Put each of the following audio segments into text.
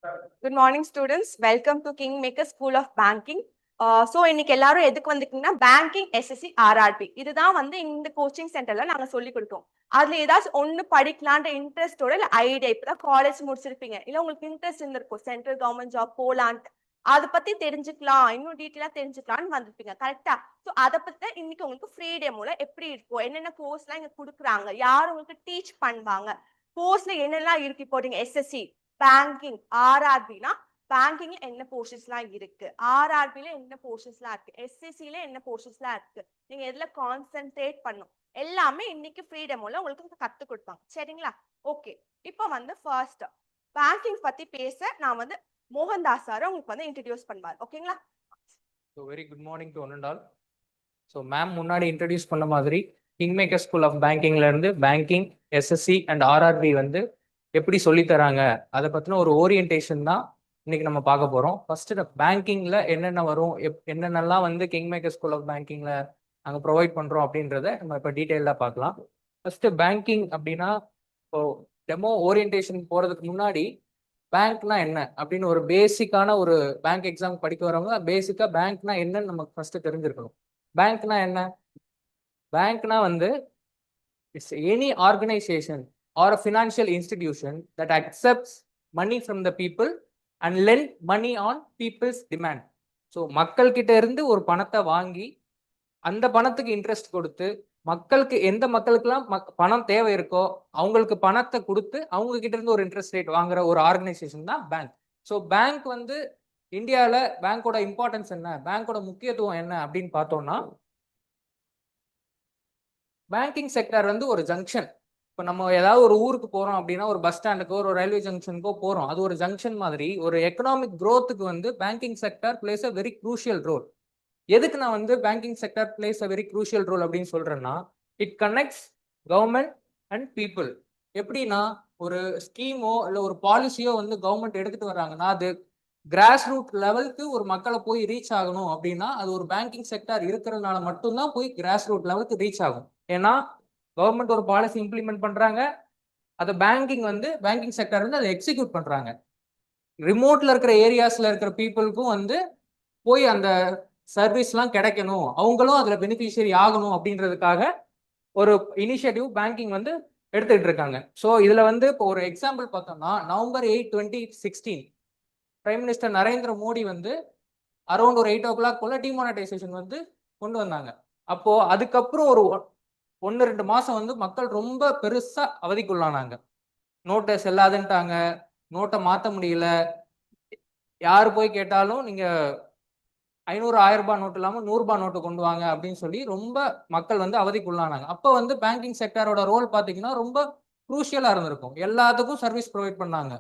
Good morning, students. Welcome to Kingmaker School of Banking. So இன்னைக்கு எல்லாரும் எதுக்கு வந்திருக்கீங்கன்னா banking SSC RRB இதுதான் வந்து இந்த கோச்சிங் சென்டர்ல நாங்க சொல்லி கொடுத்தோம். அதுல ஏதாச்சும் ஒண்ணு படிக்கலான்ற இன்ட்ரெஸ்டோட இல்ல ஐடியா இப்பதான் காலேஜ் முடிச்சிருப்பீங்க இல்ல உங்களுக்கு இன்ட்ரெஸ்ட் இருந்திருக்கும் சென்ட்ரல் கவர்மெண்ட் ஜாப் போலான்ட்டு அதை பத்தி தெரிஞ்சுக்கலாம் இன்னும் டீட்டெயிலா தெரிஞ்சுக்கலாம்னு வந்திருப்பீங்க கரெக்டா. ஸோ அதை பத்தி இன்னைக்கு உங்களுக்கு ஃப்ரீ டெமோல எப்படி இருக்கும் என்னென்ன கோர்ஸ் எல்லாம் இங்க கொடுக்குறாங்க யார் உங்களுக்கு டீச் பண்ணுவாங்க கோர்ஸ்ல என்னெல்லாம் இருக்கு இப்போ நீங்க எஸ்எஸ்சி பேங்கிங் ஆர்ஆர்பினா பேங்கிங்ல என்ன போர்ஷன்ஸ்லாம் இருக்கு ஆர்ஆர்பில என்ன போர்ஷன்ஸ்லாம் இருக்கு எஸ்எஸ்சில என்ன போர்ஷன்ஸ்லாம் இருக்கு நீங்க எதுல கான்சென்ட்ரேட் பண்ணும் எல்லாமே இன்னைக்கு ஃப்ரீடம்ல உங்களுக்கு கத்து கொடுப்பாங்க சரிங்களா. ஓகே இப்போ வந்து ஃபர்ஸ்ட் பேங்கிங் பத்தி பேச நான் வந்து மோகன்தாஸ் சார் உங்களுக்கு வந்து இன்ட்ரடியூஸ் பண்ணுவார் ஓகேங்களா. So very good morning to one and all. So ma'am முன்னாடி இன்ட்ரடியூஸ் பண்ண மாதிரி கிங்மேக்கர் ஸ்கூல் ஆஃப் பேங்கிங்லேருந்து பேங்கிங் எஸ்எஸ்சி அண்ட் ஆர்ஆர்பி வந்து எப்படி சொல்லித்தராங்க அதை பற்றின ஒரு ஓரியன்டேஷன் தான் இன்னைக்கு நம்ம பார்க்க போகிறோம். ஃபர்ஸ்ட் பேங்கிங்கில் என்னென்ன வரும் என்னென்னலாம் வந்து கிங்மேக்கர் ஸ்கூல் ஆஃப் பேங்கிங்கில் நாங்கள் ப்ரொவைட் பண்ணுறோம் அப்படின்றத நம்ம இப்போ டீட்டெயிலாக பார்க்கலாம். ஃபர்ஸ்ட்டு பேங்கிங் அப்படின்னா இப்போ டெமோ ஓரியன்டேஷன் போகிறதுக்கு முன்னாடி பேங்க்னா என்ன அப்படின்னு ஒரு பேசிக்கான ஒரு பேங்க் எக்ஸாம் படிக்க வரவங்க பேசிக்கா பேங்க்னா என்னன்னு நமக்கு ஃபர்ஸ்ட் தெரிஞ்சிருக்கணும். பேங்க்னா என்ன? பேங்க்னா வந்து it's any organisation or a financial institution that accepts money from the people and lend money on people's demand. So மக்கள் கிட்ட இருந்து ஒரு பணத்தை வாங்கி அந்த பணத்துக்கு இன்ட்ரெஸ்ட் கொடுத்து மக்களுக்கு எந்த மக்களுக்கெல்லாம் பணம் தேவை இருக்கோ அவங்களுக்கு பணத்தை கொடுத்து அவங்க கிட்ட இருந்து ஒரு இன்ட்ரெஸ்ட் ரேட் வாங்குற ஒரு ஆர்கனைசேஷன் தான் பேங்க். ஸோ பேங்க் வந்து இந்தியாவில் பேங்கோட இம்பார்ட்டன்ஸ் என்ன பேங்கோட முக்கியத்துவம் என்ன அப்படின்னு பார்த்தோம்னா பேங்கிங் செக்டர் வந்து ஒரு ஜங்ஷன். இப்போ நம்ம ஏதாவது ஒரு ஊருக்கு போறோம் அப்படின்னா ஒரு பஸ் ஸ்டாண்டுக்கோ ஒரு ரயில்வே ஜங்ஷனுக்கோ போறோம் அது ஒரு ஜங்ஷன் மாதிரி ஒரு எக்கனாமிக் க்ரோத்துக்கு வந்து banking sector plays a very crucial role. எதுக்கு நான் வந்து banking sector plays a very crucial role அப்படின்னு சொல்றேன்னா it connects government and people. எப்படின்னா ஒரு ஸ்கீமோ இல்லை ஒரு பாலிசியோ வந்து கவர்மெண்ட் எடுத்துட்டு வர்றாங்கன்னா அது கிராஸ் ரூட் லெவலுக்கு ஒரு மக்களை போய் ரீச் ஆகணும் அப்படின்னா அது ஒரு பேங்கிங் செக்டர் இருக்கிறதுனால மட்டும்தான் போய் கிராஸ் ரூட் லெவலுக்கு ரீச் ஆகும். ஏன்னா கவர்மெண்ட் ஒரு பாலிசி இம்ப்ளிமெண்ட் பண்றாங்க அதை பேங்கிங் செக்டர் வந்து அதை எக்ஸிக்யூட் பண்றாங்க. ரிமோட்ல இருக்கிற ஏரியாஸ்ல இருக்கிற பீப்புளுக்கும் வந்து போய் அந்த சர்வீஸ்லாம் கிடைக்கணும் அவங்களும் அதுல பெனிஃபிஷியரி ஆகணும் அப்படின்றதுக்காக ஒரு இனிஷியேட்டிவ் பேங்கிங் வந்து எடுத்துக்கிட்டு இருக்காங்க. ஸோ இதுல வந்து இப்போ ஒரு எக்ஸாம்பிள் பார்த்தோம்னா November 8, 2016 prime minister Narendra Modi வந்து அரௌண்ட் ஒரு 8 o'clock போல டிமானிட்டைசேஷன் வந்து கொண்டு வந்தாங்க. அப்போ அதுக்கப்புறம் ஒரு 1-2 மாசம் வந்து மக்கள் ரொம்ப பெருசா அவதிக்குள்ளானாங்க. நோட்டை செல்லாதுன்ட்டாங்க, நோட்டை மாற்ற முடியல, யாரு போய் கேட்டாலும் நீங்க 500 1000 ரூபாய் நோட்டு இல்லாமல் 100 ரூபாய் நோட்டு கொண்டு வாங்க அப்படின்னு சொல்லி ரொம்ப மக்கள் வந்து அவதிக்குள்ளானாங்க. அப்போ வந்து பேங்கிங் செக்டரோட ரோல் பார்த்தீங்கன்னா ரொம்ப குரூஷியலாக இருந்திருக்கும். எல்லாத்துக்கும் சர்வீஸ் ப்ரொவைட் பண்ணாங்க.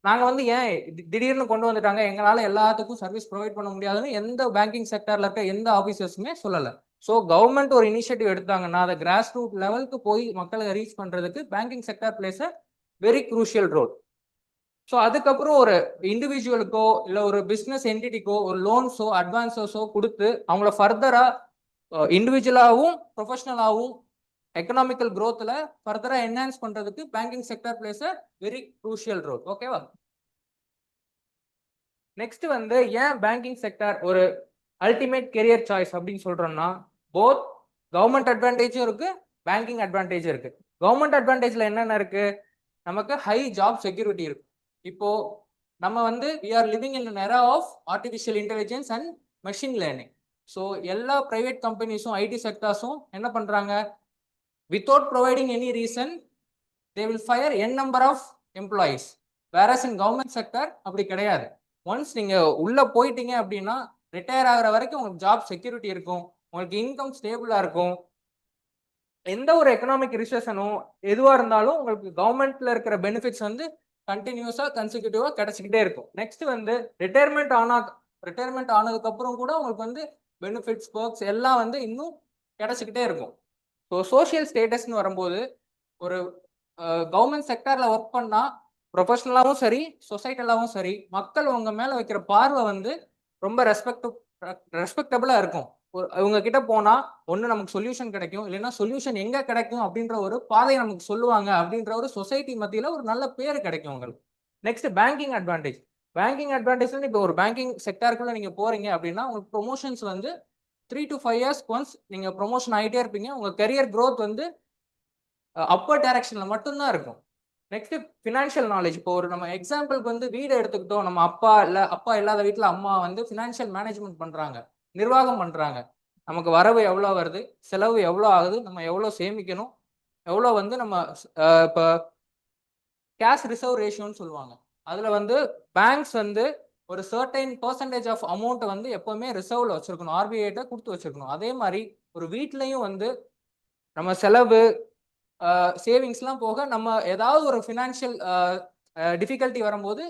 நாங்கள் வந்து ஏன் திடீர்னு கொண்டு வந்துட்டாங்க எங்களால் எல்லாத்துக்கும் சர்வீஸ் ப்ரொவைட் பண்ண முடியாதுன்னு எந்த பேங்கிங் செக்டரில் இருக்க எந்த ஆஃபீஸர்ஸுமே சொல்லலை. ஸோ கவர்மெண்ட் ஒரு இனிஷியேட்டிவ் எடுத்தாங்கன்னா அதை கிராஸ் ரூட் லெவலுக்கு போய் மக்களை ரீச் பண்ணுறதுக்கு banking sector plays a very crucial role. So அதுக்கப்புறம் ஒரு இண்டிவிஜுவலுக்கோ இல்லை ஒரு பிஸ்னஸ் என்டிட்டிக்கோ ஒரு லோன்ஸோ அட்வான்ஸஸோ கொடுத்து அவங்கள ஃபர்தராக இண்டிவிஜுவலாகவும் ப்ரொஃபஷனலாகவும் எக்கனாமிக்கல் க்ரோத்தில் ஃபர்தராக என்ஹான்ஸ் பண்ணுறதுக்கு banking sector plays a very crucial role. ஓகேவா? நெக்ஸ்ட் வந்து ஏன் பேங்கிங் செக்டர் ஒரு அல்டிமேட் கெரியர் சாய்ஸ் அப்படின்னு சொல்கிறோம்னா போத் கவர்மெண்ட் அட்வான்டேஜும் இருக்கு பேங்கிங் அட்வான்டேஜும் இருக்கு. கவர்மெண்ட் அட்வான்டேஜில் என்னென்ன இருக்கு? நமக்கு ஹை ஜாப் செக்யூரிட்டி இருக்கு. இப்போ நம்ம வந்து we are living in an era of artificial intelligence and machine learning. So எல்லா ப்ரைவேட் கம்பெனிஸும் ஐடி செக்டர்ஸும் என்ன பண்ணுறாங்க without providing any reason they will fire n number of employees. Whereas in government sector அப்படி கிடையாது. Once நீங்கள் உள்ளே போயிட்டீங்க அப்படின்னா retire ஆகிற வரைக்கும் உங்களுக்கு ஜாப் செக்யூரிட்டி இருக்கும், உங்களுக்கு இன்கம் ஸ்டேபிளாக இருக்கும். எந்த ஒரு எக்கனாமிக் ரிசெஷனும் எதுவாக இருந்தாலும் உங்களுக்கு கவர்மெண்ட்ல இருக்கிற பெனிஃபிட்ஸ் வந்து கண்டினியூஸாக கன்சிக்யூட்டிவாக கிடைச்சிக்கிட்டே இருக்கும். நெக்ஸ்ட் வந்து ரிட்டையர்மெண்ட் ஆனதுக்கு அப்புறம் கூட உங்களுக்கு வந்து பெனிஃபிட்ஸ் பர்க்ஸ் எல்லாம் வந்து இன்னும் கிடைச்சிக்கிட்டே இருக்கும். ஸோ சோஷியல் ஸ்டேட்டஸ்ன்னு வரும்போது ஒரு கவர்மெண்ட் செக்டரில் ஒர்க் பண்ணால் ப்ரொஃபஷனலாகவும் சரி சொசைட்டலாகவும் சரி மக்கள் உங்க மேலே வைக்கிற பார்வை வந்து ரொம்ப ரெஸ்பெக்டபுளாக இருக்கும். இவங்க கிட்ட போனா ஒன்று நமக்கு சொல்யூஷன் கிடைக்கும், இல்லைன்னா சொல்யூஷன் எங்க கிடைக்கும் அப்படின்ற ஒரு பாதையை நமக்கு சொல்லுவாங்க அப்படின்ற ஒரு சொசைட்டி மத்தியில் ஒரு நல்ல பேர் கிடைக்கும் உங்களுக்கு. Next banking advantage. Banking advantage இப்போ ஒரு பேங்கிங் செக்டாருக்குள்ள நீங்க போறீங்க அப்படின்னா உங்களுக்கு ப்ரொமோஷன்ஸ் வந்து 3 to 5 years ஒன்ஸ் நீங்க ப்ரொமோஷன் ஆகிட்டே இருப்பீங்க. உங்க கெரியர் growth வந்து அப்பர் டைரக்ஷன்ல மட்டும்தான் இருக்கும். Next financial knowledge. இப்போ ஒரு நம்ம எக்ஸாம்பிளுக்கு வந்து வீடு எடுத்துக்கிட்டோம். நம்ம அப்பா இல்லாத வீட்டில் அம்மா வந்து ஃபினான்ஷியல் மேனேஜ்மெண்ட் பண்றாங்க, நிர்வாகம் பண்றாங்க. நமக்கு வரவு எவ்வளோ வருது, செலவு எவ்வளோ ஆகுது, நம்ம எவ்வளோ சேமிக்கணும், எவ்வளோ வந்து நம்ம இப்போ கேஷ் ரிசர்வ் ரேஷியோன்னு சொல்லுவாங்க. அதில் வந்து பேங்க்ஸ் வந்து ஒரு சர்டைன் பர்சன்டேஜ் ஆஃப் அமௌண்ட்டை வந்து எப்போவுமே ரிசர்வ்ல வச்சிருக்கணும், ஆர்பிஐட்ட கொடுத்து வச்சிருக்கணும். அதே மாதிரி ஒரு வீட்லையும் வந்து நம்ம செலவு சேவிங்ஸ்லாம் போக நம்ம ஏதாவது ஒரு ஃபினான்ஷியல் டிஃபிகல்ட்டி வரும்போது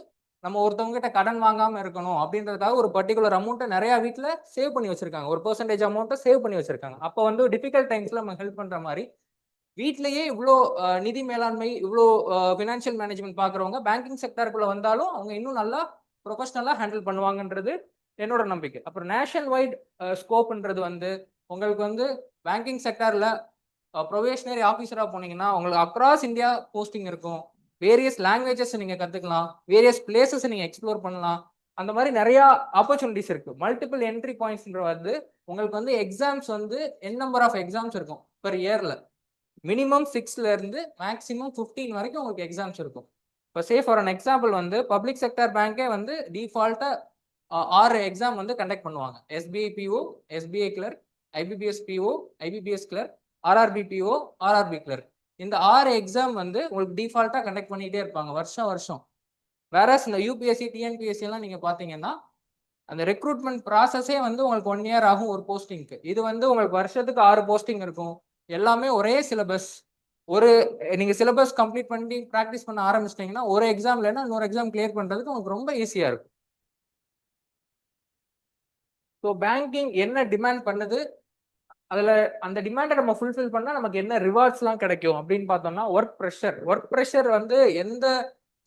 நம்ம ஒருத்தவங்க கிட்ட கடன் வாங்காமல் இருக்கணும் அப்படின்றதுக்காக ஒரு பர்டிகுலர் அமௌண்ட்டை நிறையா வீட்டில் சேவ் பண்ணி வச்சிருக்காங்க, ஒரு பர்சன்டேஜ் அமௌண்ட்டை சேவ் பண்ணி வச்சிருக்காங்க. அப்போ வந்து டிஃபிகல்ட் டைம்ஸில் நம்ம ஹெல்ப் பண்ணுற மாதிரி வீட்லேயே இவ்வளோ நிதி மேலாண்மை, இவ்வளோ ஃபினான்ஷியல் மேனேஜ்மெண்ட் பார்க்குறவங்க பேங்கிங் செக்டருக்குள்ளே வந்தாலும் அவங்க இன்னும் நல்லா ப்ரொஃபஷ்னலாக ஹேண்டில் பண்ணுவாங்கன்றது என்னோட நம்பிக்கை. அப்புறம் நேஷனல் வைட் ஸ்கோப்ன்றது வந்து உங்களுக்கு வந்து பேங்கிங் செக்டரில் ப்ரொபேஷனரி ஆஃபீஸராக போனீங்கன்னா உங்களுக்கு அக்ராஸ் இந்தியா போஸ்டிங் இருக்கும். வேரியஸ் லாங்குவேஜஸ் நீங்கள் கற்றுக்கலாம், வேரியஸ் பிளேசஸ் நீங்கள் எக்ஸ்ப்ளோர் பண்ணலாம். அந்த மாதிரி நிறையா ஆப்பர்ச்சுனிட்டிஸ் இருக்குது. மல்டிபிள் என்ட்ரி பாயிண்ட்ஸ்ன்ற வந்து உங்களுக்கு வந்து எக்ஸாம்ஸ் வந்து நம்பர் ஆஃப் எக்ஸாம்ஸ் இருக்கும் பெர் இயரில். மினிமம் 6ல இருந்து மேக்ஸிமம் 15 வரைக்கும் உங்களுக்கு எக்ஸாம்ஸ் இருக்கும். இப்போ சே ஃபார் அன் எக்ஸாம்பிள் வந்து பப்ளிக் செக்டர் பேங்கே வந்து டிஃபால்ட்டாக 6 எக்ஸாம் வந்து கண்டக்ட் பண்ணுவாங்க. SBI PO, SBI clerk, IBPS PO, IBPS clerk, RRB PO, RRB clerk. இந்த 6 எக்ஸாம் வந்து உங்களுக்கு டிஃபால்ட்டாக கண்டக்ட் பண்ணிகிட்டே இருப்பாங்க வருஷம். வேற இந்த யூபிஎஸ்சி, டிஎன்பிஎஸ்சி எல்லாம் நீங்கள் பார்த்தீங்கன்னா அந்த ரெக்ரூட்மெண்ட் ப்ராசஸே வந்து உங்களுக்கு 1 year ஆகும் ஒரு போஸ்டிங்க்கு. இது வந்து உங்களுக்கு வருஷத்துக்கு 6 போஸ்டிங் இருக்கும். எல்லாமே ஒரே சிலபஸ். நீங்கள் சிலபஸ் கம்ப்ளீட் பண்ணி ப்ராக்டிஸ் பண்ண ஆரம்பிச்சிட்டிங்கன்னா ஒரு எக்ஸாம் இல்லைன்னா இன்னொரு எக்ஸாம் கிளியர் பண்ணுறதுக்கு உங்களுக்கு ரொம்ப ஈஸியாக இருக்கும். ஸோ பேங்கிங் என்ன டிமாண்ட் பண்ணுது, அதில் அந்த டிமாண்டை நம்ம ஃபுல்ஃபில் பண்ணால் நமக்கு என்ன ரிவார்ட்ஸ்லாம் கிடைக்கும் அப்படின்னு பார்த்தோம்னா ஒர்க் ப்ரெஷர் வந்து எந்த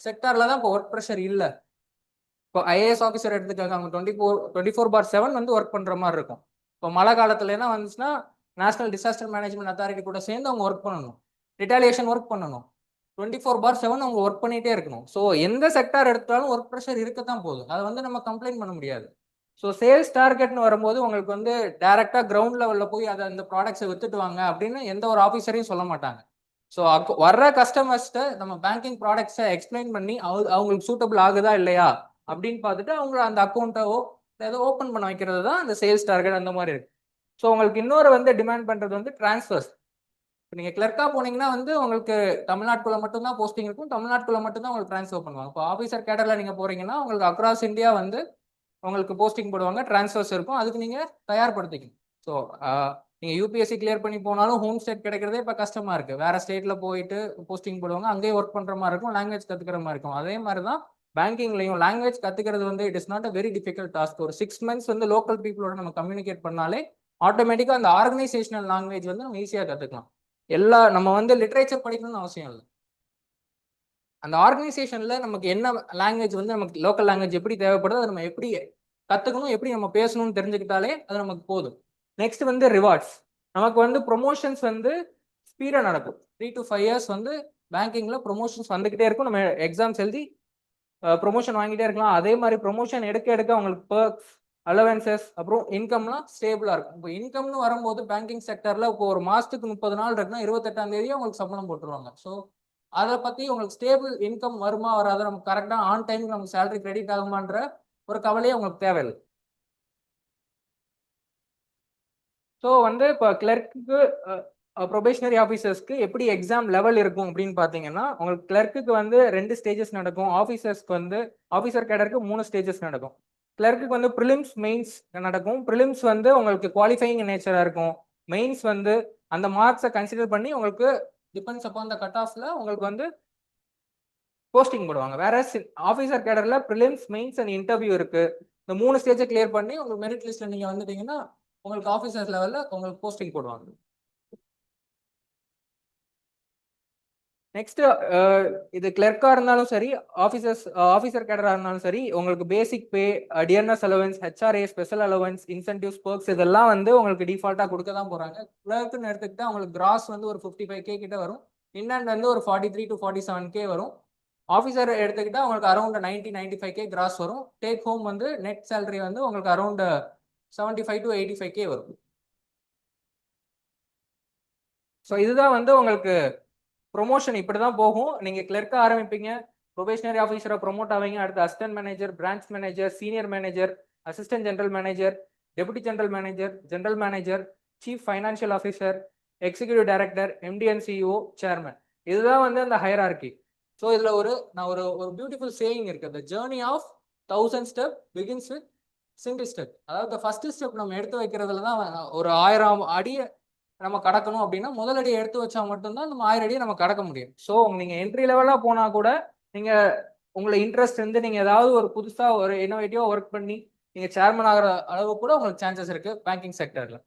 செக்டாரில் தான் இப்போ ஒர்க் ப்ரெஷர் இல்லை. இப்போ ஐஏஎஸ் ஆஃபீஸர் எடுத்துக்காங்க, அவங்க 24/7 வந்து ஒர்க் பண்ணுற மாதிரி இருக்கும். இப்போ மழை காலத்துல என்ன வந்துச்சுன்னா நேஷனல் டிசாஸ்டர் மேனேஜ்மெண்ட் அத்தாரிட்டி கூட சேர்ந்து அவங்க ஒர்க் பண்ணணும், ரிட்டாலியேஷன் ஒர்க் பண்ணணும், 24/7 அவங்க ஒர்க் பண்ணிகிட்டே இருக்கணும். ஸோ எந்த செக்டார் எடுத்தாலும் ஒர்க் ப்ரெஷர் இருக்கத்தான் போகுது, அதை வந்து நம்ம கம்ப்ளைண்ட் பண்ண முடியாது. ஸோ சேல்ஸ் டார்கெட்னு வரும்போது உங்களுக்கு வந்து டைரெக்டாக கிரவுண்ட் லெவலில் போய் அதை அந்த ப்ராடக்ட்ஸை வித்துட்டு வாங்க அப்படின்னு எந்த ஒரு ஆஃபீஸரையும் சொல்ல மாட்டாங்க. ஸோ வர்ற கஸ்டமர்ஸ்ட்டு நம்ம பேங்கிங் ப்ராடக்ட்ஸை எக்ஸ்பிளைன் பண்ணி அவங்களுக்கு சூட்டபிள் ஆகுதா இல்லையா அப்படின்னு பார்த்துட்டு அவங்க அந்த அக்கௌண்ட்டோ ஏதோ ஓப்பன் பண்ண வைக்கிறது தான் அந்த சேல்ஸ் டார்கெட் அந்த மாதிரி இருக்கு. ஸோ உங்களுக்கு இன்னொரு வந்து டிமாண்ட் பண்ணுறது வந்து டிரான்ஸ்ஃபர்ஸ். இப்போ நீங்கள் கிளர்க்காக போனீங்கன்னா வந்து உங்களுக்கு தமிழ்நாட்டுக்குள்ள மட்டும்தான் போஸ்டிங் இருக்கும், தமிழ்நாட்டுக்குள்ள மட்டும்தான் உங்களுக்கு ட்ரான்ஸ்ஃபர் பண்ணுவாங்க. இப்போ ஆஃபீஸர் கேடரில் நீங்கள் போறீங்கன்னா உங்களுக்கு அக்ராஸ் இந்தியா வந்து உங்களுக்கு போஸ்டிங் போடுவாங்க, டிரான்ஸ்ஃபர்ஸ் இருக்கும். அதுக்கு நீங்கள் தயார்படுத்திக்கணும். ஸோ நீங்கள் யூபிஎஸ்சி கிளியர் பண்ணி போனாலும் ஹோம் ஸ்டேட் கிடைக்கிறதே இப்போ கஷ்டமாக இருக்குது. வேறு ஸ்டேட்டில் போயிட்டு போஸ்டிங் போடுவாங்க, அங்கேயே ஒர்க் பண்ணுற மாதிரி இருக்கும், லாங்குவேஜ் கற்றுக்கிற மாதிரி இருக்கும். அதே மாதிரி தான் பேங்கிங்லையும் லாங்குவேஜ் கற்றுக்கிறது வந்து it is not a very difficult task. ஒரு 6 months வந்து லோக்கல் பீப்புளோட நம்ம கம்யூனிகேட் பண்ணாலே ஆட்டோமேட்டிக்காக அந்த ஆர்கனைசேஷனல் லாங்குவேஜ் வந்து நம்ம ஈஸியாக கற்றுக்கலாம். நம்ம வந்து லிட்ரேச்சர் படிக்கணும்னு அவசியம் இல்லை. அந்த ஆர்கனைசேஷனில் நமக்கு என்ன லாங்குவேஜ் வந்து நமக்கு லோக்கல் லாங்குவேஜ் எப்படி தேவைப்படுது, அதை நம்ம எப்படி கற்றுக்கணும், எப்படி நம்ம பேசணும்னு தெரிஞ்சுக்கிட்டாலே அது நமக்கு போதும். நெக்ஸ்ட் வந்து ரிவார்ட்ஸ். நமக்கு வந்து ப்ரொமோஷன்ஸ் வந்து ஸ்பீடாக நடக்கும். 3 to 5 years வந்து பேங்கிங்கில் ப்ரொமோஷன்ஸ் வந்துக்கிட்டே இருக்கும். நம்ம எக்ஸாம்ஸ் எழுதி ப்ரொமோஷன் வாங்கிட்டே இருக்கலாம். அதே மாதிரி ப்ரொமோஷன் எடுக்க அவங்களுக்கு பர்க்ஸ், அலவன்சஸ், அப்புறம் இன்கம்லாம் ஸ்டேபிளாக இருக்கும். இப்போ இன்கம்னு வரும்போது பேங்கிங் செக்டரில் இப்போ ஒரு மாதத்துக்கு 30 நாள் இருக்குன்னா 28ஆம் தேதியே உங்களுக்கு சம்பளம் போட்டுருவாங்க. ஸோ அதை பற்றி உங்களுக்கு ஸ்டேபிள் இன்கம் வருமா வராது, நமக்கு கரெக்டாக ஆன் டைமுக்கு நமக்கு சேலரி கிரெடிட் ஆகுமான்ற ஒரு கவலையே உங்களுக்கு தேவையில்லை. ஸோ வந்து இப்போ கிளர்க்கு ப்ரொபேஷனரி ஆஃபீஸர்ஸ்க்கு எப்படி எக்ஸாம் லெவல் இருக்கும் அப்படின்னு பார்த்தீங்கன்னா உங்களுக்கு கிளர்க்குக்கு வந்து 2 stages நடக்கும், ஆஃபீஸர்ஸ்க்கு வந்து ஆஃபீஸர் கேடருக்கு 3 stages நடக்கும். கிளர்க்குக்கு வந்து ப்ரிலிம்ஸ், மெயின்ஸ் நடக்கும். ப்ரிலிம்ஸ் வந்து உங்களுக்கு குவாலிஃபைங் நேச்சராக இருக்கும். மெயின்ஸ் வந்து அந்த மார்க்ஸை கன்சிடர் பண்ணி உங்களுக்கு டிபெண்ட்ஸ் அப்பான் த கட் ஆஃப்ல உங்களுக்கு வந்து போஸ்டிங் போடுவாங்க. வேற ஆஃபீஸர் கேடரில் ப்ரிலிம்ஸ், மெயின்ஸ் அண்ட் இன்டர்வியூ இருக்கு. இந்த 3 ஸ்டேஜை கிளியர் பண்ணி உங்களுக்கு மெரிட் லிஸ்ட்ல நீங்கள் வந்துட்டீங்கன்னா உங்களுக்கு ஆஃபீஸர் லெவலில் உங்களுக்கு போஸ்டிங் போடுவாங்க. நெக்ஸ்ட் இது கிளர்க்காக இருந்தாலும் சரி, ஆஃபீஸர் கேடராக இருந்தாலும் சரி, உங்களுக்கு basic pay, DNS allowance, HRA, special allowance, incentives, perks இதெல்லாம் வந்து உங்களுக்கு டிஃபால்ட்டாக கொடுக்க தான் போகிறாங்க. கிளர்க்குன்னு எடுத்துக்கிட்டா உங்களுக்கு கிராஸ் வந்து ஒரு 55K கிட்ட வரும், இன்ஹேண்ட் வந்து ஒரு 43 to 47K வரும். ஆஃபீஸர் எடுத்துக்கிட்டா உங்களுக்கு அரௌண்ட் 95K கிராஸ் வரும். டேக் ஹோம் வந்து நெட் சேலரி வந்து உங்களுக்கு அரௌண்ட் 75 to 85K வரும். ஸோ இதுதான் வந்து உங்களுக்கு ப்ரொமோஷன் இப்படி தான் போகும். நீங்கள் கிளர்க்காக ஆரம்பிப்பீங்க, ப்ரொபேஷனரி ஆஃபீஸரை ப்ரொமோட் ஆவீங்க, அடுத்து assistant manager, branch manager, senior manager, assistant general manager, deputy general manager, chief financial officer, executive director, MD and CEO, chairman. இதுதான் வந்து அந்த ஹையரார்கி. ஸோ இதில் நான் ஒரு பியூட்டிஃபுல் சேயிங் இருக்கு, the journey of 1000 steps begins with single step. அதாவது first step நம்ம எடுத்து வைக்கிறதுல தான் ஒரு 1000 அடி நம்ம கடக்கணும் அப்படின்னா முதல் அடி எடுத்து வச்சா மட்டும்தான் நம்ம 1000 அடியை நம்ம கடக்க முடியும். ஸோ நீங்க என்ட்ரி லெவலா போனா கூட நீங்க உங்களை இன்ட்ரெஸ்ட் இருந்து நீங்க ஏதாவது ஒரு புதுசா ஒரு இன்னோவேட்டிவா ஒர்க் பண்ணி நீங்க சேர்மன் ஆகிற அளவு கூட உங்களுக்கு சான்சஸ் இருக்கு பேங்கிங் செக்டர்ல.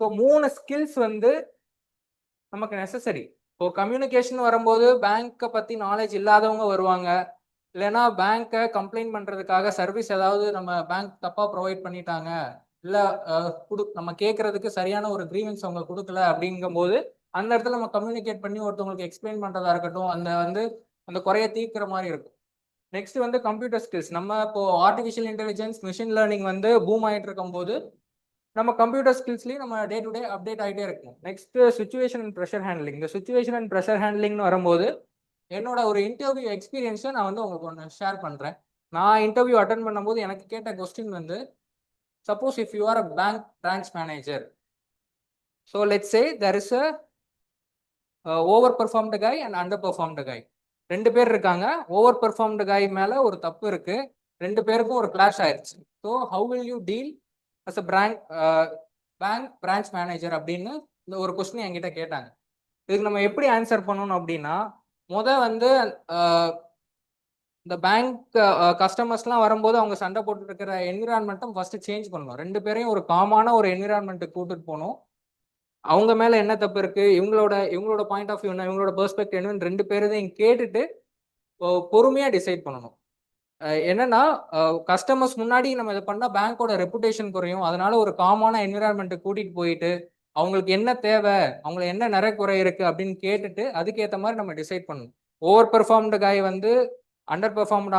ஸோ 3 ஸ்கில்ஸ் வந்து நமக்கு நெசசரி. இப்போ கம்யூனிகேஷன் வரும்போது பேங்கை பத்தி நாலேஜ் இல்லாதவங்க வருவாங்க, இல்லைன்னா பேங்கை கம்ப்ளைண்ட் பண்றதுக்காக சர்வீஸ் ஏதாவது நம்ம பேங்க் தப்பா ப்ரொவைட் பண்ணிட்டாங்க, இல்லை நம்ம கேட்கறதுக்கு சரியான ஒரு கிரீவன்ஸ் அவங்க கொடுக்கல அப்படிங்கும்போது அந்த இடத்துல நம்ம கம்யூனிகேட் பண்ணி ஒருத்தவங்களுக்கு எக்ஸ்பிளைன் பண்றதா இருக்கட்டும், அந்த குறைய தீர்க்கிற மாதிரி இருக்கும். நெக்ஸ்ட் வந்து கம்ப்யூட்டர் ஸ்கில்ஸ். நம்ம இப்போ ஆர்டிஃபிஷியல் இன்டெலிஜென்ஸ், மிஷின் லேர்னிங் வந்து பூம் ஆகிட்டு இருக்கும் போது நம்ம கம்ப்யூட்டர் ஸ்கில்ஸ்லையும் நம்ம டே டு டே அப்டேட் ஆகிட்டே இருக்கணும். Next situation and pressure handling. இந்த சுச்சுவேஷன் அண்ட் ப்ரெஷர் ஹேண்ட்லிங்னு வரும்போது என்னோட ஒரு இன்டர்வியூ எக்ஸ்பீரியன்ஸை நான் வந்து உங்களுக்கு ஒன்று ஷேர் பண்ணுறேன். நான் இன்டர்வியூ அட்டன் பண்ணும்போது எனக்கு கேட்ட கொஸ்டின் வந்து, suppose if you are a bank branch manager, so let's say there is a overperformed guy and underperformed guy. 2 பேர் இருக்காங்க. ஓவர் பெர்ஃபார்ம்டு guy மேல ஒரு தப்பு இருக்கு, 2 பேருக்கும் ஒரு கிளாஷ் ஆயிடுச்சு. So how will you deal as a bank branch manager அப்படின்னு இந்த ஒரு கொஸ்டின் என்கிட்ட கேட்டாங்க. இதுக்கு நம்ம எப்படி ஆன்சர் பண்ணணும் அப்படின்னா, வந்து இந்த பேங்க் கஸ்டமர்ஸ்லாம் வரும்போது அவங்க சண்டை போட்டு இருக்கிற என்விரான்மெண்ட்டும் ஃபர்ஸ்ட் சேஞ்ச் பண்ணணும். 2 பேரையும் ஒரு காமான ஒரு என்விரான்மெண்ட்டுக்கு கூட்டிட்டு போகணும். அவங்க மேல என்ன தப்பு இருக்கு, இவங்களோட பாயிண்ட் ஆஃப் வியூ என்ன, இவங்களோட பெர்ஸ்பெக்டிவ் என்னன்னு 2 பேரையும் கேட்டுட்டு பொறுமையா டிசைட் பண்ணணும். என்னன்னா கஸ்டமர்ஸ் முன்னாடி நம்ம இதை பண்ணா பேங்கோட ரெப்புடேஷன் குறையும். அதனால ஒரு காமான என்விரான்மெண்ட்டுக்கு கூட்டிட்டு போயிட்டு அவங்களுக்கு என்ன தேவை, அவங்களுக்கு என்ன நிறைய குறை இருக்கு அப்படின்னு கேட்டுட்டு அதுக்கேற்ற மாதிரி நம்ம டிசைட் பண்ணணும். ஓவர் பெர்ஃபார்ம்டு காய் வந்து அண்டர் பெர்ஃபார்ம்டு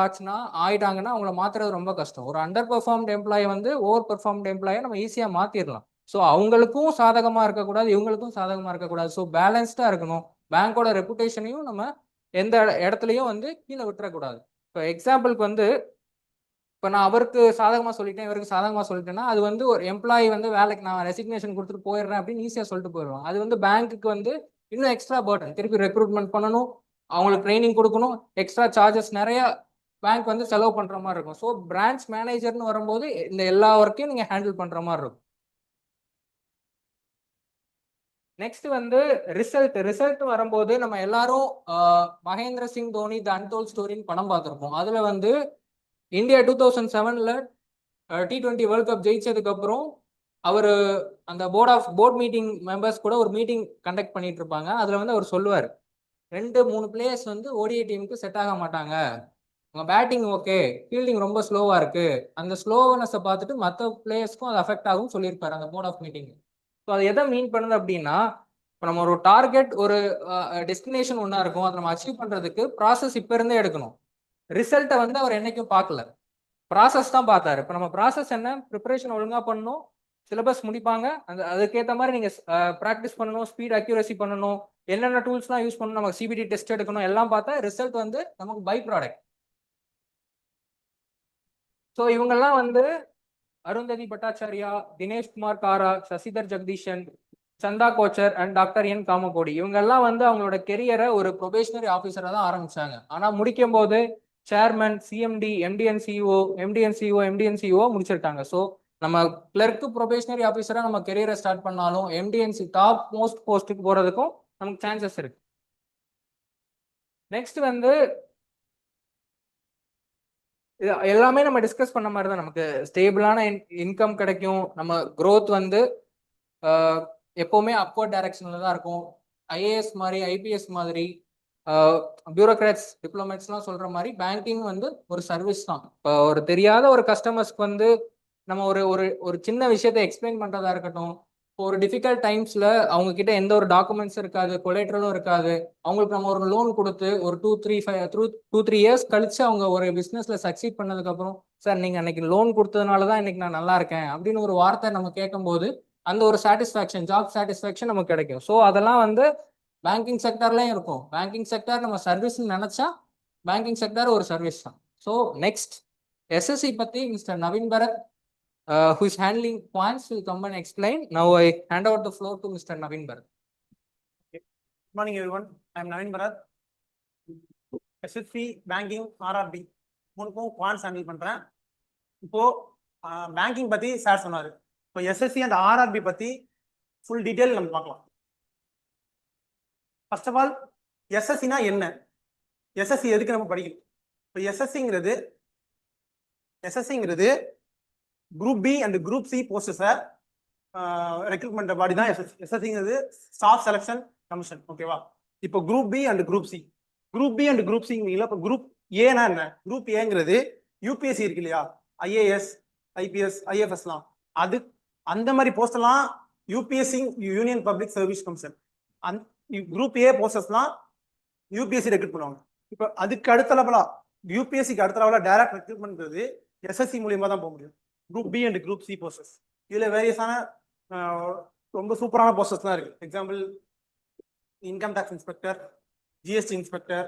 ஆயிட்டாங்கன்னா அவங்கள மாத்துறது ரொம்ப கஷ்டம். ஒரு அண்டர் பெர்ஃபார்ம்டு எம்ப்ளாயி வந்து ஓவர் பெர்ஃபார்ம்டு எம்ப்ளாயை நம்ம ஈஸியாக மாத்திடலாம். ஸோ அவங்களுக்கும் சாதகமா இருக்கக்கூடாது, இவங்களுக்கும் சாதகமா இருக்கக்கூடாது. ஸோ பேலன்ஸ்டா இருக்கணும். பேங்கோட ரெப்புடேஷனையும் நம்ம எந்த இடத்துலையும் வந்து கீழே விட்டுறக்கூடாது. இப்போ எக்ஸாம்பிளுக்கு வந்து இப்போ நான் அவருக்கு சாதகமாக சொல்லிட்டேன், இவருக்கு சாதகமாக சொல்லிட்டேன்னா அது வந்து ஒரு எம்ப்ளாயி வந்து வேலைக்கு நான் ரெசிக்னேஷன் கொடுத்துட்டு போயிடுறேன் அப்படின்னு ஈஸியாக சொல்லிட்டு போயிடுவாங்க. அது வந்து பேங்க்குக்கு வந்து இன்னும் எக்ஸ்ட்ரா பர்டன், திருப்பி ரெக்ரூட்மெண்ட் பண்ணணும், அவங்களுக்கு ட்ரைனிங் கொடுக்கணும், எக்ஸ்ட்ரா சார்ஜஸ் நிறைய பேங்க் வந்து செலவு பண்ற மாதிரி இருக்கும். ஸோ பிரான்ச் மேனேஜர்னு வரும்போது இந்த எல்லா ஒர்க்கையும் நீங்க ஹேண்டில் பண்ற மாதிரி இருக்கும். நெக்ஸ்ட் வந்து ரிசல்ட் வரும்போது நம்ம எல்லாரும் மகேந்திர சிங் தோனி த அன்டோல்ட் ஸ்டோரின்னு படம் பார்த்துருப்போம். அதுல வந்து இந்தியா 2007ல T20 வேர்ல்ட் கப் ஜெயிச்சதுக்கு அப்புறம் அவர் அந்த போர்ட் மீட்டிங் மெம்பர்ஸ் கூட ஒரு மீட்டிங் கண்டக்ட் பண்ணிட்டு இருப்பாங்க. அதுல வந்து அவர் சொல்லுவார், 2-3 பிளேயர்ஸ் வந்து ஓடிஐ டீமுக்கு செட் ஆக மாட்டாங்க, உங்க பேட்டிங் ஓகே, ஃபீல்டிங் ரொம்ப ஸ்லோவா இருக்கு, அந்த ஸ்லோவனஸை பார்த்துட்டு மற்ற பிளேயர்ஸ்க்கும் அது அஃபெக்ட் ஆகும் சொல்லியிருப்பாரு அந்த போர்ட் ஆஃப் மீட்டிங். ஸோ அது எதை மீன் பண்ணுது அப்படின்னா, இப்போ நம்ம ஒரு டார்கெட் ஒரு டெஸ்டினேஷன் ஒன்றா இருக்கும், அதை நம்ம அச்சீவ் பண்றதுக்கு ப்ராசஸ் இப்போ இருந்தே எடுக்கணும். ரிசல்ட்டை வந்து அவர் என்னைக்கும் பார்க்கல, ப்ராசஸ் தான் பார்த்தாரு. இப்போ நம்ம ப்ராசஸ் என்ன, ப்ரிப்பரேஷன் ஒழுங்காக பண்ணணும், சிலபஸ் முடிப்பாங்க, அதுக்கேற்ற மாதிரி நீங்கள் ப்ராக்டிஸ் பண்ணணும், ஸ்பீட் அக்யூரசி பண்ணணும், என்னென்ன டூல்ஸ்லாம் யூஸ் பண்ணணும், நமக்கு சிபிடி டெஸ்ட் எடுக்கணும், எல்லாம் பார்த்தா ரிசல்ட் வந்து நமக்கு பை ப்ராடக்ட். ஸோ இவங்கெல்லாம் வந்து அருந்ததி பட்டாச்சாரியா, தினேஷ் குமார் காரா, சசிதர் ஜெகதீஷன், சந்தா கோச்சர் அண்ட் டாக்டர் என் காமகோடி, இவங்கெல்லாம் வந்து அவங்களோட கெரியரை ஒரு ப்ரொபேஷனரி ஆஃபீஸராக தான் ஆரம்பிச்சாங்க. ஆனால் முடிக்கும் போது சேர்மன், சிஎம்டி, எம்டிஎன்சிஓ முடிச்சிருக்காங்க. ஸோ நம்ம கிளர்க்கு ப்ரொபேஷனரி ஆஃபீஸராக நம்ம கெரியரை ஸ்டார்ட் பண்ணாலும் எம்டிஎன்சி டாப் மோஸ்ட் போஸ்ட்டுக்கு போகிறதுக்கும் நமக்கு சான்சஸ் இருக்கு. நெக்ஸ்ட் வந்து எல்லாமே நம்ம டிஸ்கஸ் பண்ண மாதிரி தான், நமக்கு ஸ்டேபிளான இன்கம் கிடைக்கும், நம்ம க்ரோத் வந்து எப்போவுமே அப்வர்ட் டைரக்ஷனில் தான் இருக்கும். ஐஏஎஸ் மாதிரி, ஐபிஎஸ் மாதிரி, பியூரோக்ராட்ஸ், டிப்ளமேட்ஸ்லாம் சொல்கிற மாதிரி பேங்கிங் வந்து ஒரு சர்வீஸ் தான். இப்போ ஒரு தெரியாத ஒரு கஸ்டமர்ஸ்க்கு வந்து நம்ம ஒரு ஒரு சின்ன விஷயத்தை எக்ஸ்பிளைன் பண்ணுறதா இருக்கட்டும், ஒரு டிஃபிகல்ட் டைம்ஸ்ல அவங்க கிட்ட எந்த ஒரு டாக்குமெண்ட்ஸ் இருக்காது, கொலேட்ரலும் இருக்காது. அவங்களுக்கு நம்ம ஒரு லோன் கொடுத்து ஒரு 2-3 இயர்ஸ் கழிச்சு அவங்க ஒரு பிசினஸ்ல சக்சீட் பண்ணதுக்கு அப்புறம், சார் நீங்க அன்னைக்கு லோன் கொடுத்ததுனால தான் இன்னைக்கு நான் நல்லா இருக்கேன் அப்படின்னு ஒரு வார்த்தை நம்ம கேட்கும்போது அந்த ஒரு சாட்டிஸ்ஃபேக்ஷன், ஜாப் சாட்டிஸ்ஃபேக்ஷன் நமக்கு கிடைக்கும். ஸோ அதெல்லாம் வந்து பேங்கிங் செக்டர்லயும் இருக்கும். பேங்கிங் செக்டர் நம்ம சர்வீஸ்ன்னு நினைச்சா பேங்கிங் செக்டர் ஒரு சர்வீஸ் தான். ஸோ நெக்ஸ்ட் எஸ்எஸ்சி பத்தி Mister Naveen Bharath, who is handling points, will come and explain. Now I hand over the floor to Mr. Naveen Bharat. Good morning, everyone. I am Naveen Bharat. SSC, banking, RRB. மூணுக்கும் quants handle பண்றேன். இப்போ banking பத்தி sir சொன்னாரு. இப்போ SSC and RRB பத்தி full detail நம்ம பார்க்கலாம். First of all எஸ்எஸ்சினா என்ன, எஸ்எஸ்சி எதுக்கு நம்ம படிக்கணும்? இப்போ எஸ்எஸ்சிங்கிறது group B and group C போஸ்டஸை ரெக்ரூட்மெண்ட் பாடி தான் எஸ்எஸ்சி. எஸ்எஸ்சிங்கிறது ஸ்டாஃப் செலக்ஷன் கமிஷன். ஓகேவா? இப்போ group B and group C இப்போ குரூப் ஏனா என்ன? குரூப் ஏங்கிறது யூபிஎஸ்சி இருக்கு இல்லையா, ஐஏஎஸ், ஐபிஎஸ், ஐஎஃப்எஸ்லாம், அது அந்த மாதிரி போஸ்ட்லாம் UPSC, union public service commission. Group A போஸ்டர்ஸ்லாம் யூபிஎஸ்சி ரெக்ரூட் பண்ணுவாங்க. இப்போ அதுக்கு அடுத்த லெவலா, யூபிஎஸ்சிக்கு அடுத்த லெவலா டைரக்ட் ரெக்ரூட்மெண்ட்ங்கிறது எஸ்எஸ்சி மூலியமா தான் போக முடியும். Group B and group C posters இதுல வேரியஸான ரொம்ப சூப்பரான போஸ்டர்ஸ் தான் இருக்கு. Example income tax inspector, GST inspector,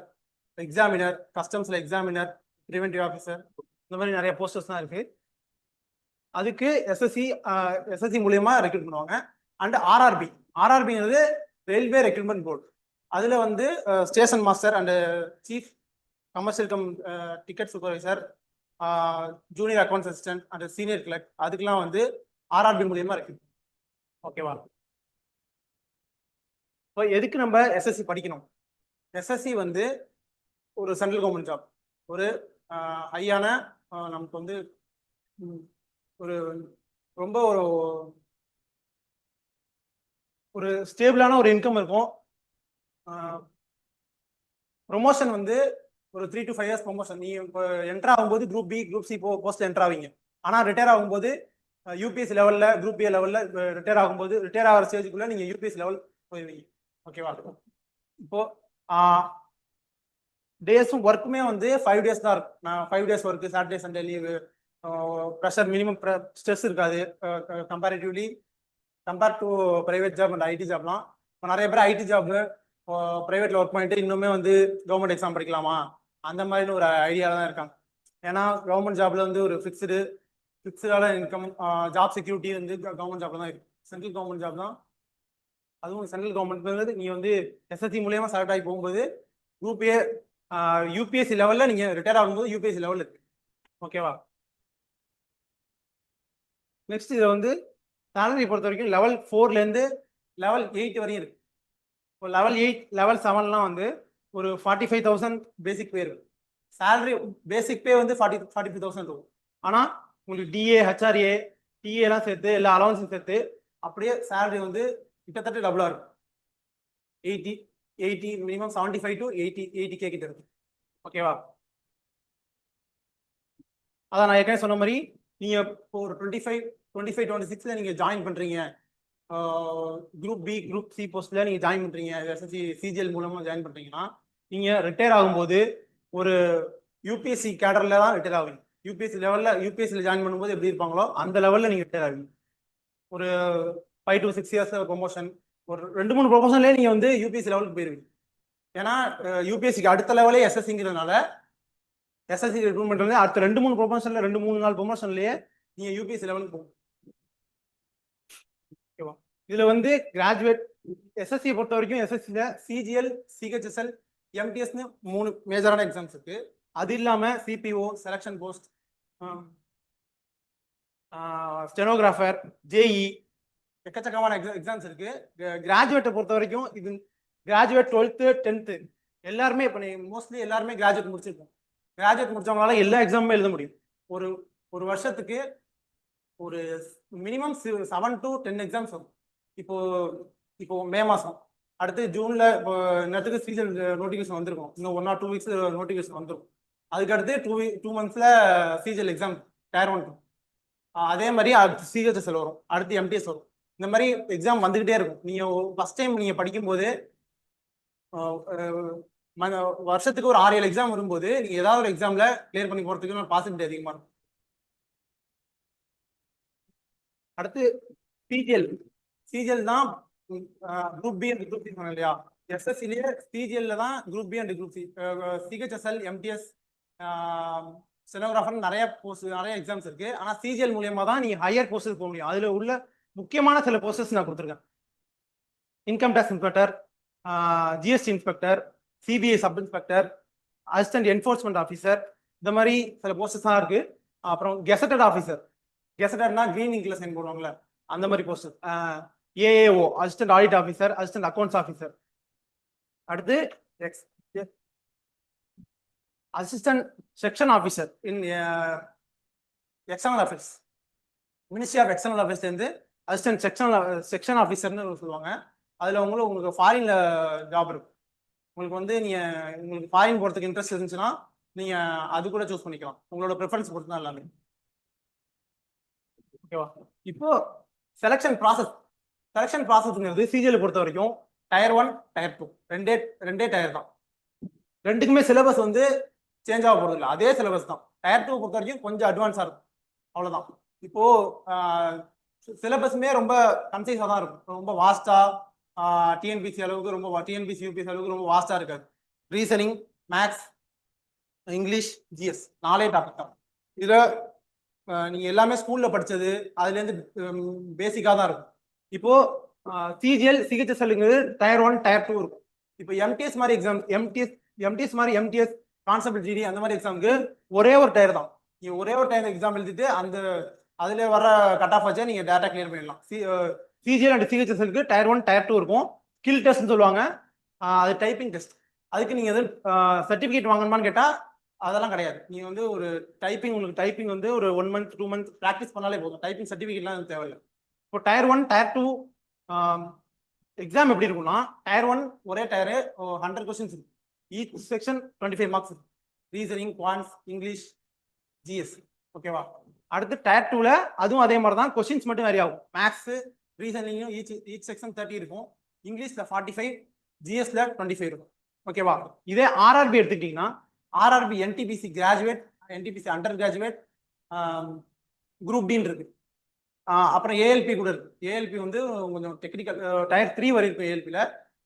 examiner, கஸ்டம்ஸ்ல எக்ஸாமினர், ப்ரிவென்டிவ் ஆஃபீஸர், இந்த மாதிரி நிறைய போஸ்டர்ஸ் தான் இருக்கு. அதுக்கு எஸ்எஸ்சி மூலியமா ரெக்ரூட் பண்ணுவாங்க. அண்ட் ஆர்ஆர்பிங்கிறது ரயில்வே ரெக்ரூட்மெண்ட் போர்டு. அதுல வந்து station master and chief commercial ticket supervisor, junior accounts assistant and senior clerk, அதுக்கெல்லாம் வந்து ஆர்ஆர்பி மூலியமா இருக்கு. ஓகேவா? இப்போ எதுக்கு நம்ம எஸ்எஸ்சி படிக்கணும்? எஸ்எஸ்சி வந்து ஒரு சென்ட்ரல் கவர்மெண்ட் ஜாப், ஒரு ஹையான நமக்கு வந்து ஒரு ரொம்ப ஒரு ஸ்டேபிளான ஒரு இன்கம் இருக்கும். ப்ரொமோஷன் வந்து ஒரு 3 to 5 years ப்ரொமோஷன். நீ இப்போ என்டர் ஆகும்போது group B, group C post enter ஆவீங்க. ஆனால் ரிட்டையர் ஆகும்போது யூபிஎஸ்சி லெவலில், குரூப் ஏ லெவலில் ரிட்டையர் ஆகிற ஸ்டேஜுக்குள்ள நீங்கள் யூபிஎஸ்சி லெவல் போயிருவீங்க. ஓகேவா? இப்போ டேஸும் ஒர்க்குமே வந்து 5 days தான் இருக்கும். நான் 5 days work, Saturday Sunday leave, pressure, minimum stress இருக்காது compare to private job and IT ஜாப்லாம். இப்போ நிறைய பேர் ஐடி ஜாப் ப்ரைவேட்ல ஒர்க் பண்ணிட்டு இன்னுமே வந்து கவர்மெண்ட் எக்ஸாம் படிக்கலாமா அந்த மாதிரி ஒரு ஐடியாவில் தான் இருக்காங்க. ஏன்னா கவர்மெண்ட் ஜாப்ல வந்து ஒரு ஃபிக்ஸ்டான இன்கம், ஜாப் செக்யூரிட்டி வந்து கவர்மெண்ட் ஜாப்ல தான் இருக்கு. சென்ட்ரல் கவர்மெண்ட் ஜாப் தான். அதுவும் சென்ட்ரல் கவர்மெண்ட் நீ வந்து எஸ்எஸ்சி மூலியமா செலக்ட் ஆகி போகும்போது குரூப் ஏ, யூபிஎஸ்சி லெவல்ல நீங்க ரிட்டையர் ஆகும்போது யூபிஎஸ்சி லெவல் இருக்கு. ஓகேவா? நெக்ஸ்ட் இதை வந்து சேலரி பொறுத்த வரைக்கும் லெவல் 4லேருந்து லெவல் 8 வரையும் இருக்கு. இப்போ லெவல் 8, லெவல் 7லாம் வந்து ஒரு 45,000 பேசிக் பே இருக்கு. சேலரி பேசிக் பே வந்து 45,000 இருக்கும். ஆனால் உங்களுக்கு டிஏ, ஹெச்ஆர்ஏ, டிஏலாம் சேர்த்து எல்லா அலவன்ஸும் சேர்த்து அப்படியே சேலரி வந்து கிட்டத்தட்ட டபுளாக இருக்கும். 80 மினிமம் 75 to 80K கிட்ட இருக்கு. ஓகேவா? அதான் நான் ஏற்கனவே சொன்ன மாதிரி நீங்கள் இப்போ ஒரு 25-26ல நீங்கள் ஜாயின் பண்ணுறீங்க, குரூப் பி, குரூப் சி போஸ்ட்ல நீங்கள் ஜாயின் பண்ணுறீங்க, எஸ்எஸ்சி சிஜிஎல் மூலமாக ஜாயின் பண்ணுறீங்கன்னா நீங்கள் ரிட்டையர் ஆகும்போது ஒரு யூபிஎஸ்சி கேடரில் தான் ரிட்டையர் ஆகுங்க. யூபிஎஸ்சியில் ஜாயின் பண்ணும்போது எப்படி இருப்பாங்களோ அந்த லெவலில் நீங்கள் ரிட்டையர் ஆகுங்க. ஒரு 5 to 6 years ப்ரொமோஷன், ஒரு 2-3 ப்ரொமோஷன்லேயே நீங்கள் வந்து யூபிஎஸ்சி லெவலுக்கு போயிருவீங்க. ஏன்னா யூபிஎஸ்சிக்கு அடுத்த லெவலே எஸ்எஸ்சிங்கிறதுனால எஸ்எஸ்சி ரெக்ரூட்மெண்ட் வந்து அடுத்த 2-3 ப்ரொமோஷன்ல 2-3 ப்ரொமோஷன்லயே நீங்க யூபிஎஸ்சி லெவலுக்கு போகும். ஓகேவா? இதுல வந்து கிராஜுவேட் எஸ்எஸ்சி பொறுத்த வரைக்கும் எஸ்எஸ்சில சிஜிஎல், சிஹெச்எஸ்எல், எம்டிஎஸ்னு 3 மேஜரான எக்ஸாம்ஸ் இருக்கு. அது இல்லாம CPO, selection post, stenographer, JE, எக்கச்சக்கமான எக்ஸாம்ஸ் இருக்கு. கிராஜுவேட்டை பொறுத்த வரைக்கும் இது கிராஜுவேட் 12th 10th எல்லாருமே இப்போ மோஸ்ட்லி எல்லாருமே கிராஜுவேட் முடிச்சிருக்கோம். கிராஜுவேட் முடிச்சவங்களால எல்லா எக்ஸாமுமே எழுத முடியும். ஒரு வருஷத்துக்கு ஒரு மினிமம் 7 to 10 எக்ஸாம்ஸ் வரும். இப்போ மே மாதம், அடுத்து ஜூன்ல இப்போ நேரத்துக்கு சீசன் நோட்டிஃபிகேஷன் வந்திருக்கும். இன்னும் 1 or 2 weeks நோட்டிஃபிகேஷன் வந்துடும். அதுக்கடுத்து 2 monthsல சிஜிஎல் எக்ஸாம் டயர் 1. அதே மாதிரி அடுத்து சிஹெச்எஸ்எல் வரும், அடுத்து எம்டிஎஸ் வரும். இந்த மாதிரி எக்ஸாம் வந்துகிட்டே இருக்கும். நீங்க ஃபர்ஸ்ட் டைம் நீங்க படிக்கும்போது வருஷத்துக்கு ஒரு 6-7 எக்ஸாம் வரும்போது நீங்க ஏதாவது ஒரு எக்ஸாம்ல கிளியர் பண்ணி போறதுக்கு பாசிபிலிட்டி அதிகமா இருக்கும். அடுத்து சிஜிஎல். சிஜிஎல் தான் group B and group C சொன்னேன் இல்லையா? எஸ்எஸ்சிலேயே சிஜிஎல்ல தான் group B and group C, CHSL, MTS, stenographer நிறைய போஸ்ட் நிறைய எக்ஸாம்ஸ் இருக்கு. ஆனா சிஜிஎல் மூலியமா தான் நீங்க ஹையர் போஸ்ட்டுக்கு போக முடியும். அதுல உள்ள முக்கியமான சில போஸ்டஸ் நான் கொடுத்துருக்கேன். Income tax inspector, GST inspector, CBI sub inspector, assistant enforcement officer, இந்த மாதிரி சில போஸ்டஸ் தான் இருக்கு. அப்புறம் கெசட்டட் ஆஃபீஸர், கெசட்டட்னா கிரீன் இங்க்ல சைன் போடுவாங்கல்ல அந்த மாதிரி post. AAO, assistant audit officer, assistant accounts officer. அடுத்து assistant section officer in external affairs, ministry of external affairs இருந்து அசிஸ்டன்ட் செக்ஷன் ஆஃபீஸர்னு சொல்லுவாங்க. அதுல உங்களுக்கு ஃபாரின்ல ஜாப் இருக்கும். உங்களுக்கு வந்து உங்களுக்கு ஃபாரின் போறதுக்கு இன்ட்ரெஸ்ட் இருந்துச்சுன்னா நீங்க அது கூட சூஸ் பண்ணிக்கலாம். உங்களோட ப்ரிஃபரன்ஸ் பொறுத்து தான் எல்லாமே. ஓகேவா? இப்போ செலெக்ஷன் ப்ராசஸ்ங்கிறது சிஜிஎல் பொறுத்த வரைக்கும் டயர் 1, டயர் 2 ரெண்டே டயர் தான். ரெண்டுக்குமே சிலபஸ் வந்து சேஞ்ச் ஆக போறது இல்லை, அதே சிலபஸ் தான். டயர் 2 பொறுத்த வரைக்கும் கொஞ்சம் அட்வான்ஸா இருக்கும், அவ்வளவுதான். இப்போ சிலபஸுமே ரொம்ப கன்சைஸா தான் இருக்கும், ரொம்ப வாஸ்டா டிஎன்பிசி அளவுக்கு டிஎன்பிசி யூபிஎஸ் அளவுக்கு ரொம்ப வாஸ்டா இருக்காது. Reasoning, maths, English, GS 4 topic தான். இதுல நீங்க எல்லாமே ஸ்கூல்ல படிச்சது அதுல இருந்து பேசிக்கா தான் இருக்கும். இப்போ சிஜிஎல், சிஹெச்எஸ்எல்ங்கிறது டயர் 1, டயர் 2 இருக்கும். இப்போ எம்டிஎஸ் மாதிரி எக்ஸாம், எம்டிஎஸ் கான்செப்ட் ஜிடி அந்த மாதிரி எக்ஸாமுக்கு ஒரே ஒரு டயர் தான். நீங்க ஒரே ஒரு டயர் எக்ஸாம் எழுதிட்டு அதுல வர கட் ஆஃப் வச்சா நீங்க டேரக்டா கிளியர் பண்ணிடலாம். சிஜிஎல் அண்ட் சிஹெச்எஸ்எல்க்கு டயர் 1, டயர் 2 இருக்கும். ஸ்கில் டெஸ்ட்னு சொல்லுவாங்க, அது டைப்பிங் டெஸ்ட். அதுக்கு நீங்க எதுவும் சர்டிஃபிகேட் வாங்கணுமான்னு கேட்டா அதெல்லாம் கிடையாது. நீங்க வந்து ஒரு உங்களுக்கு டைப்பிங் வந்து ஒரு 1 month 2 month ப்ராக்டிஸ் பண்ணாலே போதும். டைப்பிங் சர்டிஃபிகேட்லாம் தேவையில்லை. இப்போ டயர் 1, டயர் 2 எக்ஸாம் எப்படி இருக்கும்னா, டயர் 1 ஒரே டயரு 100 கொஸ்டின்ஸ் இருக்கு. ஈச் செக்ஷன் 25 மார்க்ஸ் இருக்கு. Reasoning, quants, English, GS. ஓகேவா? அடுத்து டயர் 2ல அதுவும் அதே மாதிரி தான், கொஸ்டின்ஸ் மட்டும் வேரி ஆகும். மேக்ஸ், ரீசனிங்கும் ஈச் செக்ஷன் 30 இருக்கும். இங்கிலீஷ்ல 45, ஜிஎஸ்ல 25 இருக்கும். ஓகேவா? இதே ஆர்ஆர்பி எடுத்துக்கிட்டீங்கன்னா, RRB NTPC graduate, NTPC under graduate, group டின்னு இருக்கு. அப்புறம் ஏஎல்பி கூட இருக்கு. ஏஎல்பி வந்து கொஞ்சம் டெக்னிக்கல், டயர் 3 வரை இருக்கும் ஏஎல்பியில்.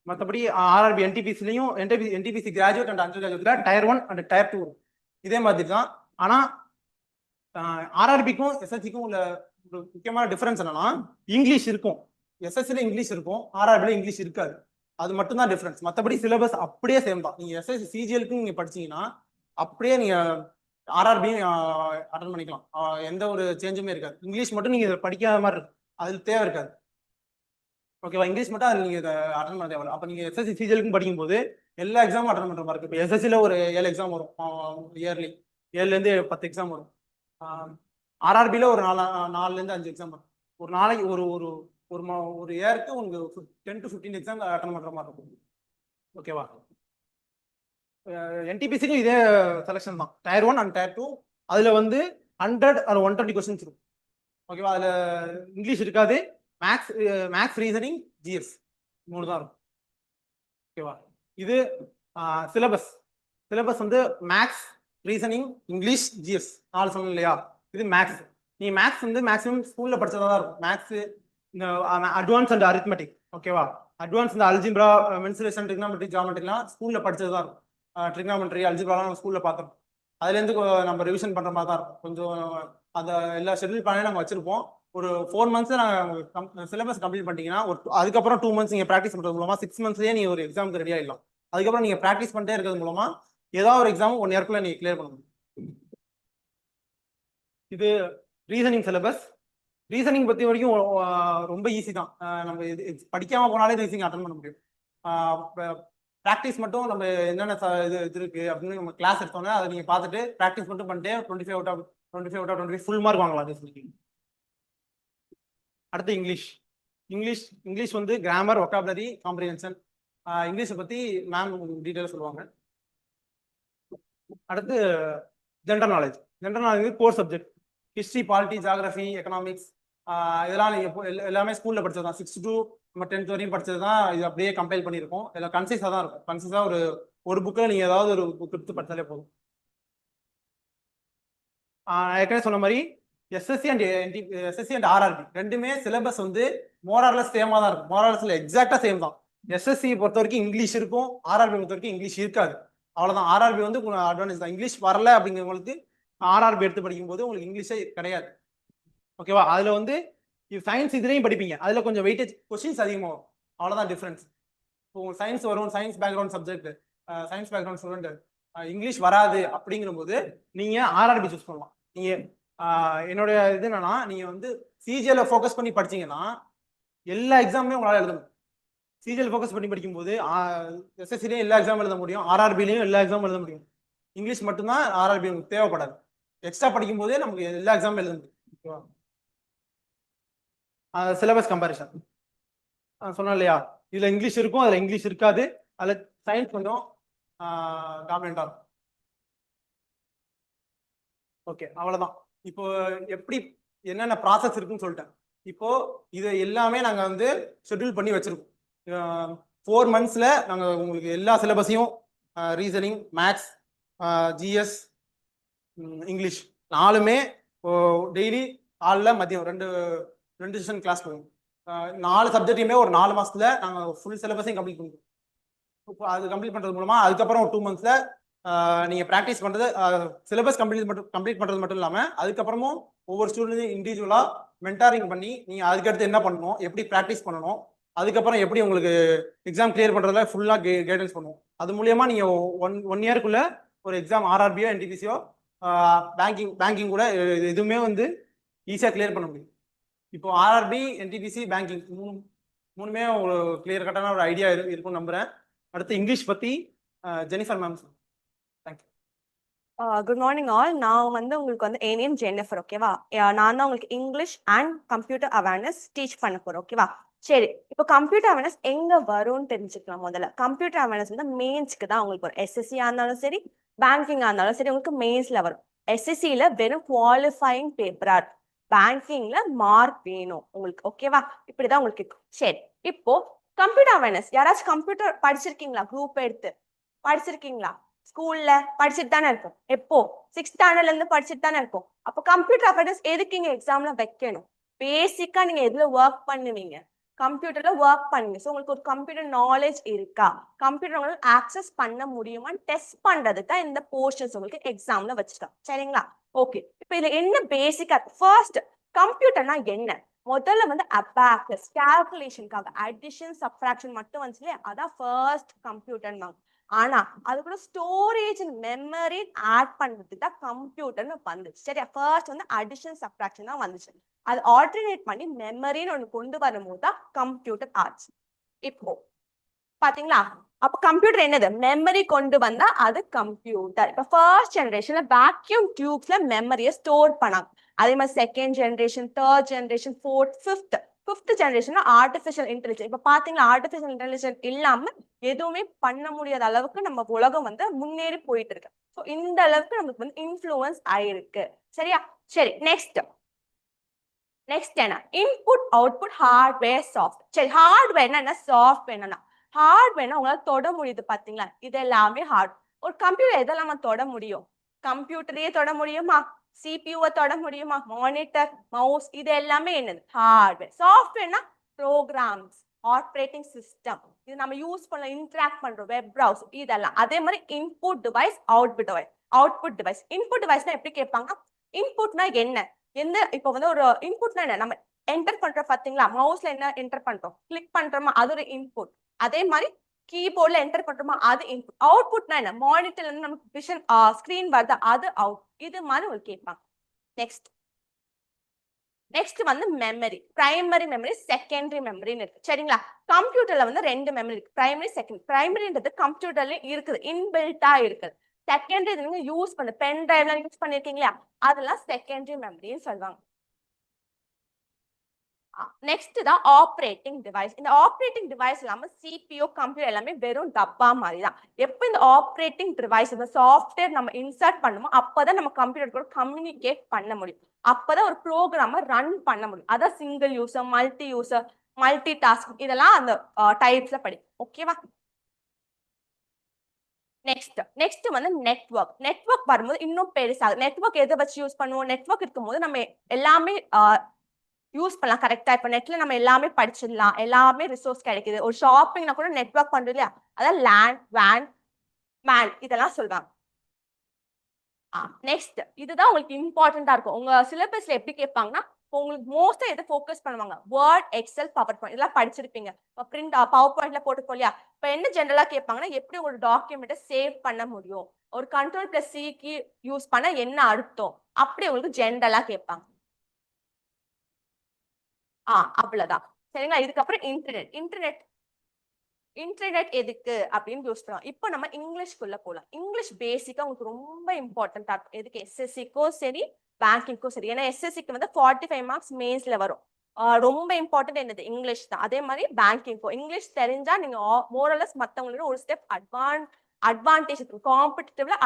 மற்றபடி ஆர்ஆர்பி என்டிபிசிலையும் என்டிபிசி கிராஜுவேட் அண்ட் அண்டர் கிராஜுவேட்ல டயர் 1 அண்ட் டயர் 2 இருக்கும். இதே மாதிரி தான். ஆனால் ஆர்ஆர்பிக்கும் எஸ்எஸ்சிக்கும் உள்ள ஒரு முக்கியமான டிஃபரன்ஸ் என்னன்னா, இங்கிலீஷ் இருக்கும். எஸ்எஸ்சில இங்கிலீஷ் இருக்கும், ஆர்ஆர்பியில் இங்கிலீஷ் இருக்காது. அது மட்டும் தான் டிஃபரன்ஸ். மற்றபடி சிலபஸ் அப்படியே சேம் தான். நீங்க எஸ்எஸ்சி சிஜிஎலுக்கும் நீங்க படிச்சீங்கன்னா அப்படியே நீங்க ஆர்ஆர்பியும் அட்டன் பண்ணிக்கலாம். எந்த ஒரு சேஞ்சுமே இருக்காது. இங்கிலீஷ் மட்டும் நீங்க படிக்காத மாதிரி இருக்கும், அது தேவை இருக்காது. ஓகேவா? இங்கிலீஷ் மட்டும் அதில் நீங்க அட்டன் பண்ண தேவை. அப்போ நீங்க எஸ்எஸ்சி சிஜிஎலுக்கும் படிக்கும்போது எல்லா எக்ஸாமும் அட்டன் பண்ற மாதிரி இருக்கு. இப்போ எஸ்எஸ்சில ஒரு 7 எக்ஸாம் வரும் இயர்லி, 7லேருந்து 10 எக்ஸாம் வரும். ஆர்ஆர்பியில் ஒரு 4லேருந்து 5 எக்ஸாம் வரும். ஒரு நாளைக்கு ஒரு இயருக்கு உங்களுக்கு 10 to 15 எக்ஸாம் அட்டன் பண்ற மாதிரி இருக்கும். ஓகேவா? என்டிபிசிக்கும் இதே செலெக்ஷன் தான், டயர் 1 அண்ட் டயர் 2. அதுல வந்து 100 or 120 கொஸ்டின்ஸ் இருக்கும். ஓகேவா? அதுல இங்கிலீஷ் இருக்காது. மேக்ஸ், ரீசனிங், ஜிஎஸ் 3 தான் இருக்கும். ஓகேவா? இது சிலபஸ் வந்து மேக்ஸ், ரீசனிங், இங்கிலீஷ், ஜிஎஸ் 4 சொன்னோம் இல்லையா? இது மேக்ஸ். நீ மேக்ஸ் வந்து மேக்ஸிமம் ஸ்கூல்ல படிச்சதா தான் இருக்கும். மேக்ஸ், இந்த அட்வான்ஸ் அண்ட் அரித்மெட்டிக். ஓகேவா? அட்வான்ஸ் இந்த அல்ஜிப்ரா, மென்சுரேஷன், ட்ரிக்னாமெட்ரி, ஜியோமெட்ரிலாம் ஸ்கூல்ல படிச்சது தான் இருக்கும். ட்ரிக்னாமெட்ரி, அல்ஜிப்ராலாம் நம்ம ஸ்கூல்ல பார்த்தோம். அதுலேருந்து நம்ம ரிவிஷன் பண்ற மாதிரி தான் இருக்கும். கொஞ்சம் அந்த எல்லா ஷெட்யூல் பண்ணி நம்ம வச்சிருப்போம். ஒரு 4 months நாங்கள் சிலபஸ் கம்ப்ளீட் பண்ணிட்டீங்கன்னா அதுக்கப்புறம் 2 months நீங்கள் ப்ராக்டிஸ் பண்ணுறது மூலமா 6 monthsலேயே நீங்கள் ஒரு எக்ஸாமுக்கு ரெடி ஆகிடலாம். அதுக்கப்புறம் நீங்கள் ப்ராக்டிஸ் பண்ணிட்டே இருக்கிறது மூலமா ஏதாவது ஒரு எக்ஸாம் 1 yearக்குள்ள நீங்கள் கிளியர் பண்ண முடியும். இது ரீசனிங் சிலபஸ். ரீசனிங் பற்றி வரைக்கும் ரொம்ப ஈஸி தான். நம்ம இது படிக்காம போனாலே ரீசனிங் அட்டன் பண்ண முடியும். ப்ராக்டிஸ் மட்டும் நம்ம என்னென்ன இது இருக்கு அப்படின்னு நம்ம கிளாஸ் எடுத்தோன்னே அதை நீங்கள் பார்த்துட்டு ப்ராக்டிஸ் மட்டும் பண்ணிட்டு 25 out of 25 ஃபுல் மார்க் வாங்கலாம் ரீசனிங். அடுத்து இங்கிலீஷ் வந்து கிராமர், வொக்காபுலரி, காம்ப்ரிஹென்ஷன். இங்கிலீஷை பற்றி மேம் டீட்டெயிலாக சொல்லுவாங்க. அடுத்து general knowledge core subject. History, polity, geography, economics, இதெல்லாம் நீங்க எல்லாமே ஸ்கூல்ல படிச்சது தான். 6 to நம்ம 10th வரையும் படிச்சது தான். இது அப்படியே கம்பைல் பண்ணியிருக்கோம். இதில் கன்சைஸாக தான் இருக்கும். கன்சைஸாக ஒரு புக்கில் நீங்கள் ஏதாவது ஒரு புக் எடுத்து படித்தாலே போதும். ஏற்கனவே சொன்ன மாதிரி எஸ்எஸ்சி அண்ட் ஆர்ஆர்பி ரெண்டுமே சிலபஸ் வந்து மோரார்லஸ் சேமாக தான் இருக்கும். மோரார்லஸ்ல எக்ஸாக்டா சேம் தான். எஸ்எஸ்சி பொறுத்த வரைக்கும் இங்கிலீஷ் இருக்கும், ஆர்ஆர்பி பொறுத்த வரைக்கும் இங்கிலீஷ் இருக்காது. அவ்வளோதான். ஆர்ஆர்பி வந்து அட்வான்டேஜ் தான். இங்கிலீஷ் வரல அப்படிங்கிறவங்களுக்கு ஆர்ஆர்பி எடுத்து படிக்கும்போது உங்களுக்கு இங்கிலீஷே கிடையாது. ஓகேவா? அதுல வந்து சயின்ஸ் இதுலையும் படிப்பீங்க, அதுல கொஞ்சம் வெயிட்டேஜ் கொஸ்டின்ஸ் அதிகமாக வரும். அவ்வளோதான் டிஃப்ரென்ஸ். இப்போ சயின்ஸ் வரும், science background subject, science background student English வராது அப்படிங்கிற போது நீங்க ஆர்ஆர்பி சூஸ் பண்ணலாம். நீங்க என்னுடைய இது என்னன்னா, நீங்க வந்து சிஜிஎல் ஃபோக்கஸ் பண்ணி படிச்சீங்கன்னா எல்லா எக்ஸாமுமே உங்களால எழுத முடியும். சிஜிஎல் ஃபோக்கஸ் பண்ணி படிக்கும்போது எஸ்எஸ்சிலையும் எல்லா எக்ஸாம் எழுத முடியும், ஆர்ஆர்பிலையும் எல்லா எக்ஸாம் எழுத முடியும். இங்கிலீஷ் மட்டும்தான் ஆர்ஆர்பி உங்களுக்கு தேவைப்படாது. எக்ஸ்ட்ரா படிக்கும் போதே நமக்கு எல்லா எக்ஸாமும் எழுத முடியும். ஓகேவா? சிலபஸ் கம்பேரிசன் சொன்னேன் இல்லையா, இதுல இங்கிலீஷ் இருக்கும், அதுல இங்கிலீஷ் இருக்காது, அதுல சயின்ஸ் கொஞ்சம் டாமினண்டா இருக்கும். ஓகே, அவ்வளவுதான். இப்போ எப்படி என்னென்ன ப்ராசஸ் இருக்குன்னு சொல்லிட்டேன். இப்போ இது எல்லாமே நாங்க வந்து ஷெட்யூல் பண்ணி வச்சிருக்கோம். 4 monthsல நாங்க உங்களுக்கு எல்லா சிலபஸையும் ரீசனிங், மேத்ஸ், ஜிஎஸ், இங்கிலீஷ் 4மே டெய்லி காலைல மதியம் ரெண்டு செஷன் கிளாஸ் போவோம். 4 சப்ஜெக்டையுமே ஒரு 4 மாசத்துல நாங்க ஃபுல் சிலபஸையும் கம்ப்ளீட் பண்ணிடுவோம். இப்போ அது கம்ப்ளீட் பண்றது மூலமா அதுக்கப்புறம் ஒரு 2 monthsல நீங்க ப்ராக்டிஸ் பண்றது, சிலபஸ் கம்ப்ளீட் பண்றது மட்டும் இல்லாம அதுக்கப்புறமும் ஒவ்வொரு ஸ்டூடெண்ட்டையும் இண்டிவிஜுவலா மென்டாரிங் பண்ணி நீங்க அதுக்கடுத்து என்ன பண்ணணும், எப்படி ப்ராக்டிஸ் பண்ணணும், அதுக்கப்புறம் எப்படி உங்களுக்கு எக்ஸாம் கிளியர் பண்றதுல ஃபுல்லா கைடன்ஸ் பண்ணுவோம். அது மூலியமா நீங்க ஒன் இயருக்குள்ள ஒரு எக்ஸாம் ஆர்ஆர்பியோ என்டிபிசியோ பேங்கிங் கூட எதுவுமே வந்து ஈஸியா கிளியர் பண்ண முடியும். இப்போ ஆர்ஆர்பி, என்டிபிசி, பேங்கிங் மூணுமே ஒரு கிளியர் கட்டான ஒரு ஐடியா இருக்கும்னு நம்புறேன். அடுத்து இங்கிலீஷ் பத்தி Jennifer ma'am. Good morning all. நான் வந்து உங்களுக்கு வந்து என் நேம் ஜெனிஃபர். ஓகேவா? நான் தான் உங்களுக்கு English and computer awareness teach பண்ண போறேன். ஓகேவா? சரி, இப்போ கம்ப்யூட்டர் அவேர்னஸ் எங்க வரும்னு தெரிஞ்சுக்கலாம். முதல்ல கம்ப்யூட்டர் அவேர்னஸ் வந்து மெயின்ஸ்க்கு தான் உங்களுக்கு வரும். எஸ்எஸ்சியா இருந்தாலும் சரி, பேங்கிங்கா இருந்தாலும் சரி, உங்களுக்கு மெயின்ஸ்ல வரும். எஸ்எஸ்சியில வெறும் குவாலிஃபைங் பேப்பரா இருக்கும், பேங்கிங்ல மார்க் வேணும் உங்களுக்கு. ஓகேவா? இப்படிதான் உங்களுக்கு இருக்கும். சரி, இப்போ கம்ப்யூட்டர் அவேர்னஸ் யாராச்சும் கம்ப்யூட்டர் படிச்சிருக்கீங்களா? குரூப் எடுத்து படிச்சிருக்கீங்களா? ஸ்கூல்ல படிச்சுட்டு தானே இருக்கும். எப்போ 6th ஸ்டாண்டர்ட்ல இருந்து படிச்சுட்டு தானே இருக்கும். அப்போ கம்ப்யூட்டர் அவேர்னஸ் எதுக்கு இங்க எக்ஸாம்ல வைக்கணும்? பேசிக்கா நீங்க எதுல ஒர்க் பண்ணுவீங்க? கம்ப்யூட்டர்ல ஒர்க் பண்ணுங்க. ஸோ உங்களுக்கு ஒரு கம்ப்யூட்டர் நாலேஜ் இருக்கா, கம்ப்யூட்டர் உங்களுக்கு ஆக்சஸ் பண்ண முடியுமான்னு டெஸ்ட் பண்றதுக்கு தான் இந்த போர்ஷன்ஸ் உங்களுக்கு எக்ஸாம்ல வச்சுட்டோம். சரிங்களா? ஓகே, இப்போ இதுல என்ன பேசிக்கா ஃபர்ஸ்ட் கம்ப்யூட்டர்னா என்ன? முதல்ல வந்து அபாக்கஸ் கால்குலேஷனுக்காக அடிஷன் சப்ட்ராக்ஷன் மட்டும் வந்துச்சு இல்லையா, அதான் ஃபர்ஸ்ட் கம்ப்யூட்டர் தான். ஆனா அது கூட ஸ்டோரேஜ் மெமரி ஆட் பண்றதுக்கு தான் கம்ப்யூட்டர்னு வந்துச்சு. சரியா? ஃபர்ஸ்ட் வந்து அடிஷன் சப்ட்ராக்ஷன் தான் வந்துச்சு. அது ஆல்டர்னேட் பண்ணி மெமரின்னு ஒண்ணு கொண்டு வரும்போது தான் கம்ப்யூட்டர் ஆச்சு. இப்போ பாத்தீங்களா? அப்ப கம்ப்யூட்டர் என்னது? மெமரி கொண்டு வந்தா அது கம்ப்யூட்டர். இப்ப ஃபர்ஸ்ட் ஜெனரேஷன்ல வேக்யூம் டியூப்ஸ்ல மெமரியை ஸ்டோர் பண்ணாங்க. அதே மாதிரி second generation, third generation, fourth, fifth generation artificial intelligence. இப்ப பாத்தீங்களா, ஆர்டிஃபிஷியல் இன்டெலிஜென்ஸ் இல்லாம எதுவுமே பண்ண முடியாத அளவுக்கு நம்ம உலகம் வந்து முன்னேறி போயிட்டு இருக்கு. ஸோ இந்த அளவுக்கு நமக்கு வந்து இன்ஃப்ளூயன்ஸ் ஆயிருக்கு. சரியா? சரி, நெக்ஸ்ட் என்ன? Input output hardware soft. சரி, ஹார்ட்வேர்னா என்ன, சாஃப்ட்வேர் என்னன்னா? ஹார்ட்வேர்னா உங்களால தொட முடியுது பாத்தீங்களா, இது எல்லாமே ஹார்ட். ஒரு கம்ப்யூட்டர் எதெல்லாம் தொட முடியும்? கம்ப்யூட்டரையே தொட முடியுமா? சிபியூவை தொட முடியுமா? மானிட்டர், மவுஸ், இது எல்லாமே என்னது? ஹார்ட்வேர். சாஃப்ட்வேர்னா ப்ரோக்ராம்ஸ், ஆப்ரேட்டிங் சிஸ்டம், இது நம்ம யூஸ் பண்ண இன்டராக்ட் பண்றோம், வெப் ப்ரௌசர், இதெல்லாம். அதே மாதிரி input device, output device. Input டிவைஸ்னா எப்படி கேட்பாங்க? இன்புட்னா என்ன? இப்போ வந்து ஒரு இன்புட்னா என்ன? நம்ம என்டர் பண்றோம் பாத்தீங்களா, மவுஸ்ல என்ன என்டர் பண்றோம், கிளிக் பண்றோமா, அது ஒரு இன்புட். அதே மாதிரி கீபோர்ட்ல என்டர் பண்றோமா, அது இன்புட். அவுட்புட்னா என்ன? மானிட்டர்ல இருந்து நமக்கு விஷன் ஸ்கிரீன் வருது, அது அவுட். இது மாதிரி ஒரு கேட்பாங்க. நெக்ஸ்ட் வந்து மெமரி. பிரைமரி மெமரி, செகண்டரி மெமரின்னு இருக்கு. சரிங்களா? கம்ப்யூட்டர்ல வந்து 2 மெமரி இருக்கு, பிரைமரி, செகண்டரி. பிரைமரின்றது கம்ப்யூட்டர்ல இருக்குது, இன்பில்ட்டா இருக்குது. செகண்டரி நீங்க யூஸ் பண்ண பென் டிரைவ்ல யூஸ் பண்ணிருக்கீங்களா, அதெல்லாம் செகண்டரி மெமரின்னு சொல்லுவாங்க. நெக்ஸ்ட் தான் ஆப்ரேட்டிங் டிவைஸ். இந்த ஆப்ரேட்டிங் டிவைஸ் இல்லாம சிபிஓ கம்ப்யூட்டர் எல்லாமே வெறும் டப்பா மாதிரி தான். எப்போ இந்த ஆப்ரேட்டிங் டிவைஸ் இந்த சாஃப்ட்வேர் நம்ம இன்சர்ட் பண்ணுமோ அப்பதான் நம்ம கம்ப்யூட்டர் கூட கம்யூனிகேட் பண்ண முடியும். அப்பதான் ஒரு ப்ரோக்ராம ரன் பண்ண முடியும். அதான் சிங்கிள் யூசர், மல்டி டாஸ்க், இதெல்லாம் அந்த டைப்ஸ்ல படிக்கும். ஓகேவா? நெக்ஸ்ட் வந்து நெட்வொர்க் வரும்போது இன்னும் பெருசாகும். நெட்வொர்க் எதை வச்சு யூஸ் பண்ணுவோம்? நெட்வொர்க் இருக்கும்போது நம்ம எல்லாமே யூஸ் பண்ணலாம் கரெக்டா. இப்ப நெட்ல நம்ம எல்லாமே படிச்சிடலாம், எல்லாமே ரிசோர்ஸ் கிடைக்குது. ஒரு ஷாப்பிங்னா கூட நெட்வொர்க் பண்றது இல்லையா? அதான் லேண்ட், வேன், மேன் இதெல்லாம் சொல்றாங்க. நெக்ஸ்ட் இதுதான் உங்களுக்கு இம்பார்ட்டண்டா இருக்கும். உங்க சிலபஸ்ல எப்படி கேட்பாங்கன்னா, உங்களுக்கு மோஸ்டா எதை ஃபோக்கஸ் பண்ணுவாங்க? வேர்ட், எக்ஸல், பவர் பாயிண்ட் இதெல்லாம் படிச்சிருப்பீங்க. பிரிண்ட் பவர் பாயிண்ட்ல போட்டுக்கோ இல்லையா? இப்ப என்ன ஜெனரலா கேட்பாங்கன்னா, எப்படி ஒரு டாக்குமெண்ட்டை சேவ் பண்ண முடியும்? ஒரு Ctrl+C கீ யூஸ் பண்ண என்ன அர்த்தம்? அப்படி உங்களுக்கு ஜெனரலா கேட்பாங்க. அவ்வளவுதான். சரிங்களா? இதுக்கப்புறம் இன்டர்நெட் எதுக்கு அப்படின்னு யூஸ் பண்ணலாம். இப்போ நம்ம இங்கிலீஷ்குள்ள போலாம். இங்கிலீஷ் பேசிக்கா உங்களுக்கு ரொம்ப இம்பார்ட்டன்டா இருக்கும். எதுக்கு? எஸ்எஸ்சிக்கும் சரி, பேங்கிங்க்கும் சரி. ஏன்னா எஸ்எஸ்சிக்கு வந்து 45 மார்க்ஸ் மெயின்ஸ்ல வரும். ரொம்ப இம்பார்ட்டன்ட் என்னது? இங்கிலீஷ் தான். அதே மாதிரி பேங்கிங்க்கும் இங்கிலீஷ் தெரிஞ்சா நீங்க மோரலஸ் மத்தவங்களோட ஒரு ஸ்டெப் அட்வான்டேஜ் இருக்கும். காம்படிட்டிவ்ல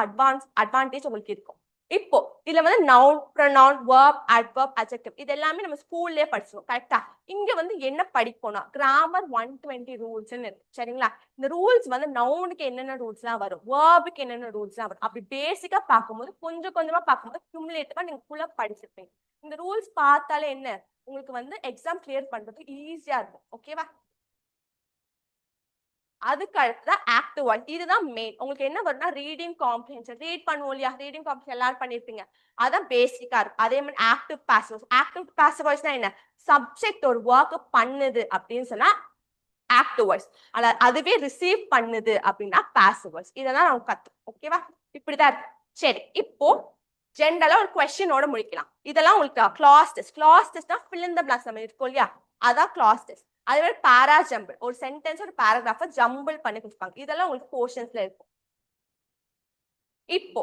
அட்வான்டேஜ் உங்களுக்கு இருக்கும். இப்போ இதுல வந்து noun, pronoun, verb, adverb, adjective இது எல்லாமே நம்ம ஸ்கூல்லயே படிச்சிருவோம். கரெக்டா? இங்க வந்து என்ன படிப்போம்னா கிராமர் 120 ரூல்ஸ்ன்னு இருக்கு. சரிங்களா? இந்த ரூல்ஸ் வந்து நவுனுக்கு என்னென்ன ரூல்ஸ்லாம் வரும், வேர்புக்கு என்னென்ன ரூல்ஸ்லாம் வரும், அப்படி பேசிக்கா பார்க்கும்போது கொஞ்சம் கொஞ்சமா பார்க்கும்போது குமுலேட்டிவா நீங்க ஃபுல்லா படிச்சிருப்பீங்க. இந்த ரூல்ஸ் பார்த்தாலே என்ன உங்களுக்கு வந்து எக்ஸாம் கிளியர் பண்றது ஈஸியா இருக்கும். ஓகேவா? அதுக்கு அடுத்ததான் ஆக்டிவ் வாய்ஸ். இதுதான் மெயின். உங்களுக்கு என்ன வரும்னா ரீடிங் காம்ப்ரிஹென்ஷன். ரீட் பண்ணுவோம் இல்லையா? ரீடிங் காம்ப்ரிஹென்ஷன் எல்லாரும் பண்ணிருப்பீங்க. அதான் பேசிக்கா இருக்கும். அதே மாதிரி ஆக்டிவ் பாசிவ் வாய்ஸ்னா என்ன? சப்ஜெக்ட் ஒரு ஒர்க் பண்ணுது அப்படின்னு சொன்னா ஆக்டிவ் வாய்ஸ். அதுவே ரிசீவ் பண்ணுது அப்படின்னா பாசிவ் வாய்ஸ். இதெல்லாம் நம்ம கத்துக்கணும். ஓகேவா? இப்படிதான் இருக்கு. சரி, இப்போ ஜென்ரலா ஒரு கொஸ்டினோட முடிக்கலாம். இதெல்லாம் உங்களுக்கு கிளாஸ் டெஸ்ட்னா ஃபில் இன் தி பிளாங்க்ஸ் நம்ம இருக்கோம் இல்லையா? அதான் கிளாஸ் டெஸ்ட். அதே மாதிரி பாரா ஜம்பிள், ஒரு சென்டென்ஸ் ஒரு பேராகிராஃபை ஜம்பிள் பண்ணி கொடுப்பாங்க. இதெல்லாம் உங்களுக்கு போர்ஷன்ஸ்ல இருக்கும். இப்போ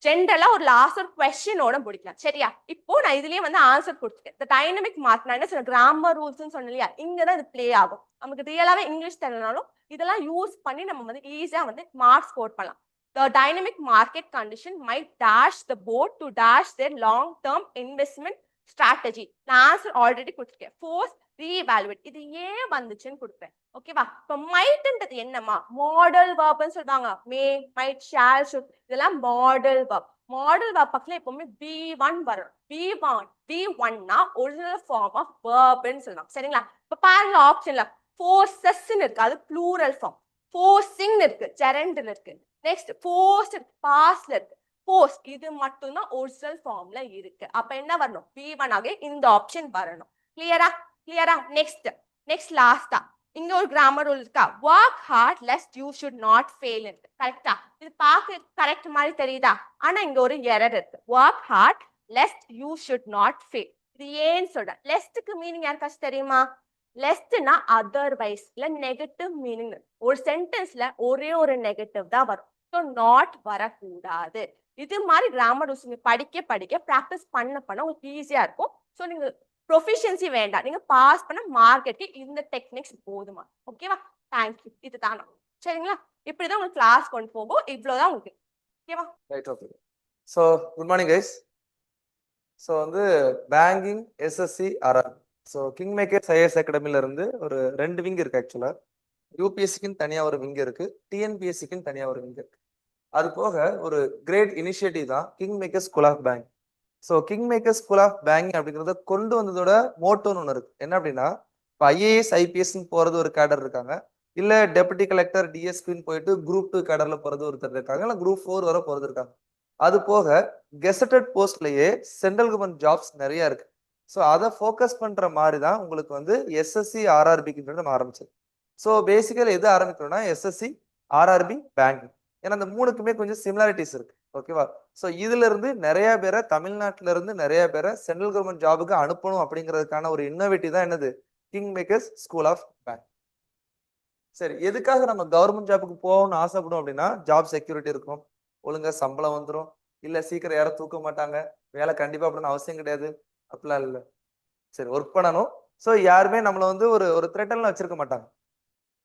ஜென்ரலா ஒரு லாஸ்ட் ஒரு கொஸ்டினோட முடிக்கலாம். சரியா? இப்போ நான் இதுலயே வந்து ஆன்சர் கொடுத்துட்டேன். இந்த டைனமிக் மார்க் நான் என்ன சொன்ன கிராமர் ரூல்ஸ்னு சொன்னேன் இல்லையா? இங்கதான் இது பிளே ஆகும். நமக்கு ரியலாவே இங்கிலீஷ் தெரியலனாலும் இதெல்லாம் யூஸ் பண்ணி நம்ம வந்து ஈஸியா வந்து மார்க் ஸ்கோர் பண்ணலாம். The dynamic market condition might dash the board to dash their long-term investment strategy. நான் ஆன்சர் ஆல்ரெடி கொடுத்துருக்கேன். ஃபோர்ஸ் ரீஎவாலுவேட். இது ஏன் வந்துச்சுன்னு கொடுப்பேன். ஓகேவா? இப்போ மைட்ன்றது என்னமா? மாடல் வெர்ப்னு சொல்றாங்க. மே, மைட், ஷால், ஷுட் இதெல்லாம் மாடல் வெர்ப். மாடல் வெர்ப் பக்கத்துல எப்பவுமே V1 வரும். V1னா ஒரிஜினல் ஃபார்ம் ஆஃப் வெர்ப்னு சொல்றாங்க. சரிங்களா? இப்ப பாருங்க ஆப்ஷன்ல ஃபோர்சஸ்ன்னு இருக்கு. அது ப்ளூரல் ஃபார்ம். ஃபோர்சிங் இருக்கு, ஜெரண்ட்ல இருக்கு. நெக்ஸ்ட் ஃபோர்ஸ் பாஸ்ட்ல இருக்கு. ஃபோர்ஸ் இது மட்டும் தான் ஒரிஜினல் ஃபார்ம்ல இருக்கு. அப்ப என்ன வரணும்? V1 ஆக இந்த ஆப்ஷன் வரணும். கிளியரா? நெக்ஸ்ட் லாஸ்டா இங்க ஒரு கிராமர் ரூல் இருக்கா? Work hard lest you should not fail இருக்கு. கரெக்டா? இது பார்க்க கரெக்ட் மாதிரி தெரியுதா? ஆனா இங்க ஒரு எரர் இருக்கு. Work hard lest you should not fail. இது ஏன்னு சொல்றேன். லெஸ்ட்க்கு மீனிங் யாருக்காச்சும் தெரியுமா? லெஸ்ட்னா அதர்வைஸ் இல்ல நெகட்டிவ் மீனிங். ஒரு சென்டென்ஸ்ல ஒரே ஒரு நெகட்டிவ் தான் வரும். ஸோ நாட் வரக்கூடாது. இது மாதிரி கிராமர் ரூல்ஸ் நீங்க படிக்க ப்ராக்டிஸ் பண்ண உங்களுக்கு ஈஸியா இருக்கும். ஸோ நீங்க ப்ரொஃபிஷியன்சி வேண்டாம். நீங்க பாஸ் பண்ண மார்க்கெட்டு இந்த டெக்னிக்ஸ் போதுமா? ஓகேவா? தேங்க்யூ. இதுதான். சரிங்களா? இப்படிதான் உங்களுக்கு கிளாஸ் கொண்டு போகும். இவ்வளவுதான் உங்களுக்கு. ஓகேவா? Right, okay. So good morning guys. So வந்து banking, SSC, RR. So King Makers IAS அகாடமில இருந்து ஒரு 2 விங் இருக்கு. ஆக்சுவலா யூபிஎஸ்சிக்குன்னு தனியா ஒரு விங் இருக்கு, டிஎன்பிஎஸ்சிக்குன்னு தனியா ஒரு விங் இருக்கு. அது போக ஒரு கிரேட் இனிஷியேட்டிவ் தான் King Makers School of Bank. So King Makers School of Banking அப்படிங்கிறத கொண்டு வந்ததோட மோட்டோன்னு ஒன்று இருக்கு. என்ன அப்படின்னா, இப்போ ஐஏஎஸ் ஐபிஎஸ்ன்னு போறது ஒரு கேடர் இருக்காங்க, இல்ல டெபுட்டி கலெக்டர் டிஎஸ்பின்னு போயிட்டு குரூப் 2 கேடர்ல போறது ஒருத்தர் இருக்காங்க, இல்ல குரூப் 4 வரை போறது இருக்காங்க. அது போக கெசட்டட் போஸ்ட்லயே சென்ட்ரல் கவர்மெண்ட் ஜாப்ஸ் நிறைய இருக்கு. ஸோ அதை ஃபோக்கஸ் பண்ற மாதிரி தான் உங்களுக்கு வந்து எஸ்எஸ்சி ஆர்ஆர்பிக்கு நம்ம ஆரம்பிச்சது. ஸோ பேசிக்கலி எது ஆரம்பிக்கணும்னா எஸ்எஸ்சி ஆர்ஆர்பி பேங்கிங். ஏன்னா அந்த மூணுக்குமே கொஞ்சம் சிமிலாரிட்டிஸ் இருக்கு. ஓகேவா? ஸோ இதுல இருந்து நிறைய பேரை தமிழ்நாட்டில இருந்து நிறைய பேரை சென்ட்ரல் கவர்மெண்ட் ஜாபுக்கு அனுப்பணும் அப்படிங்கிறதுக்கான ஒரு இன்னோவேட்டிவ் தான் என்னது King Makers School of Bank. சரி, எதுக்காக நம்ம கவர்மெண்ட் ஜாபுக்கு போகணும்னு ஆசைப்படும் அப்படின்னா, ஜாப் செக்யூரிட்டி இருக்கும், ஒழுங்கா சம்பளம் வந்துடும், இல்ல சீக்கிரம் யாரும் தூக்க மாட்டாங்க, வேலை கண்டிப்பா அப்படின்னு அவசியம் கிடையாது, அப்படிலாம் இல்லை. சரி, ஒர்க் பண்ணணும், ஸோ யாருமே நம்மள வந்து ஒரு ஒரு த்ரெட்டன்லாம் வச்சிருக்க மாட்டாங்க.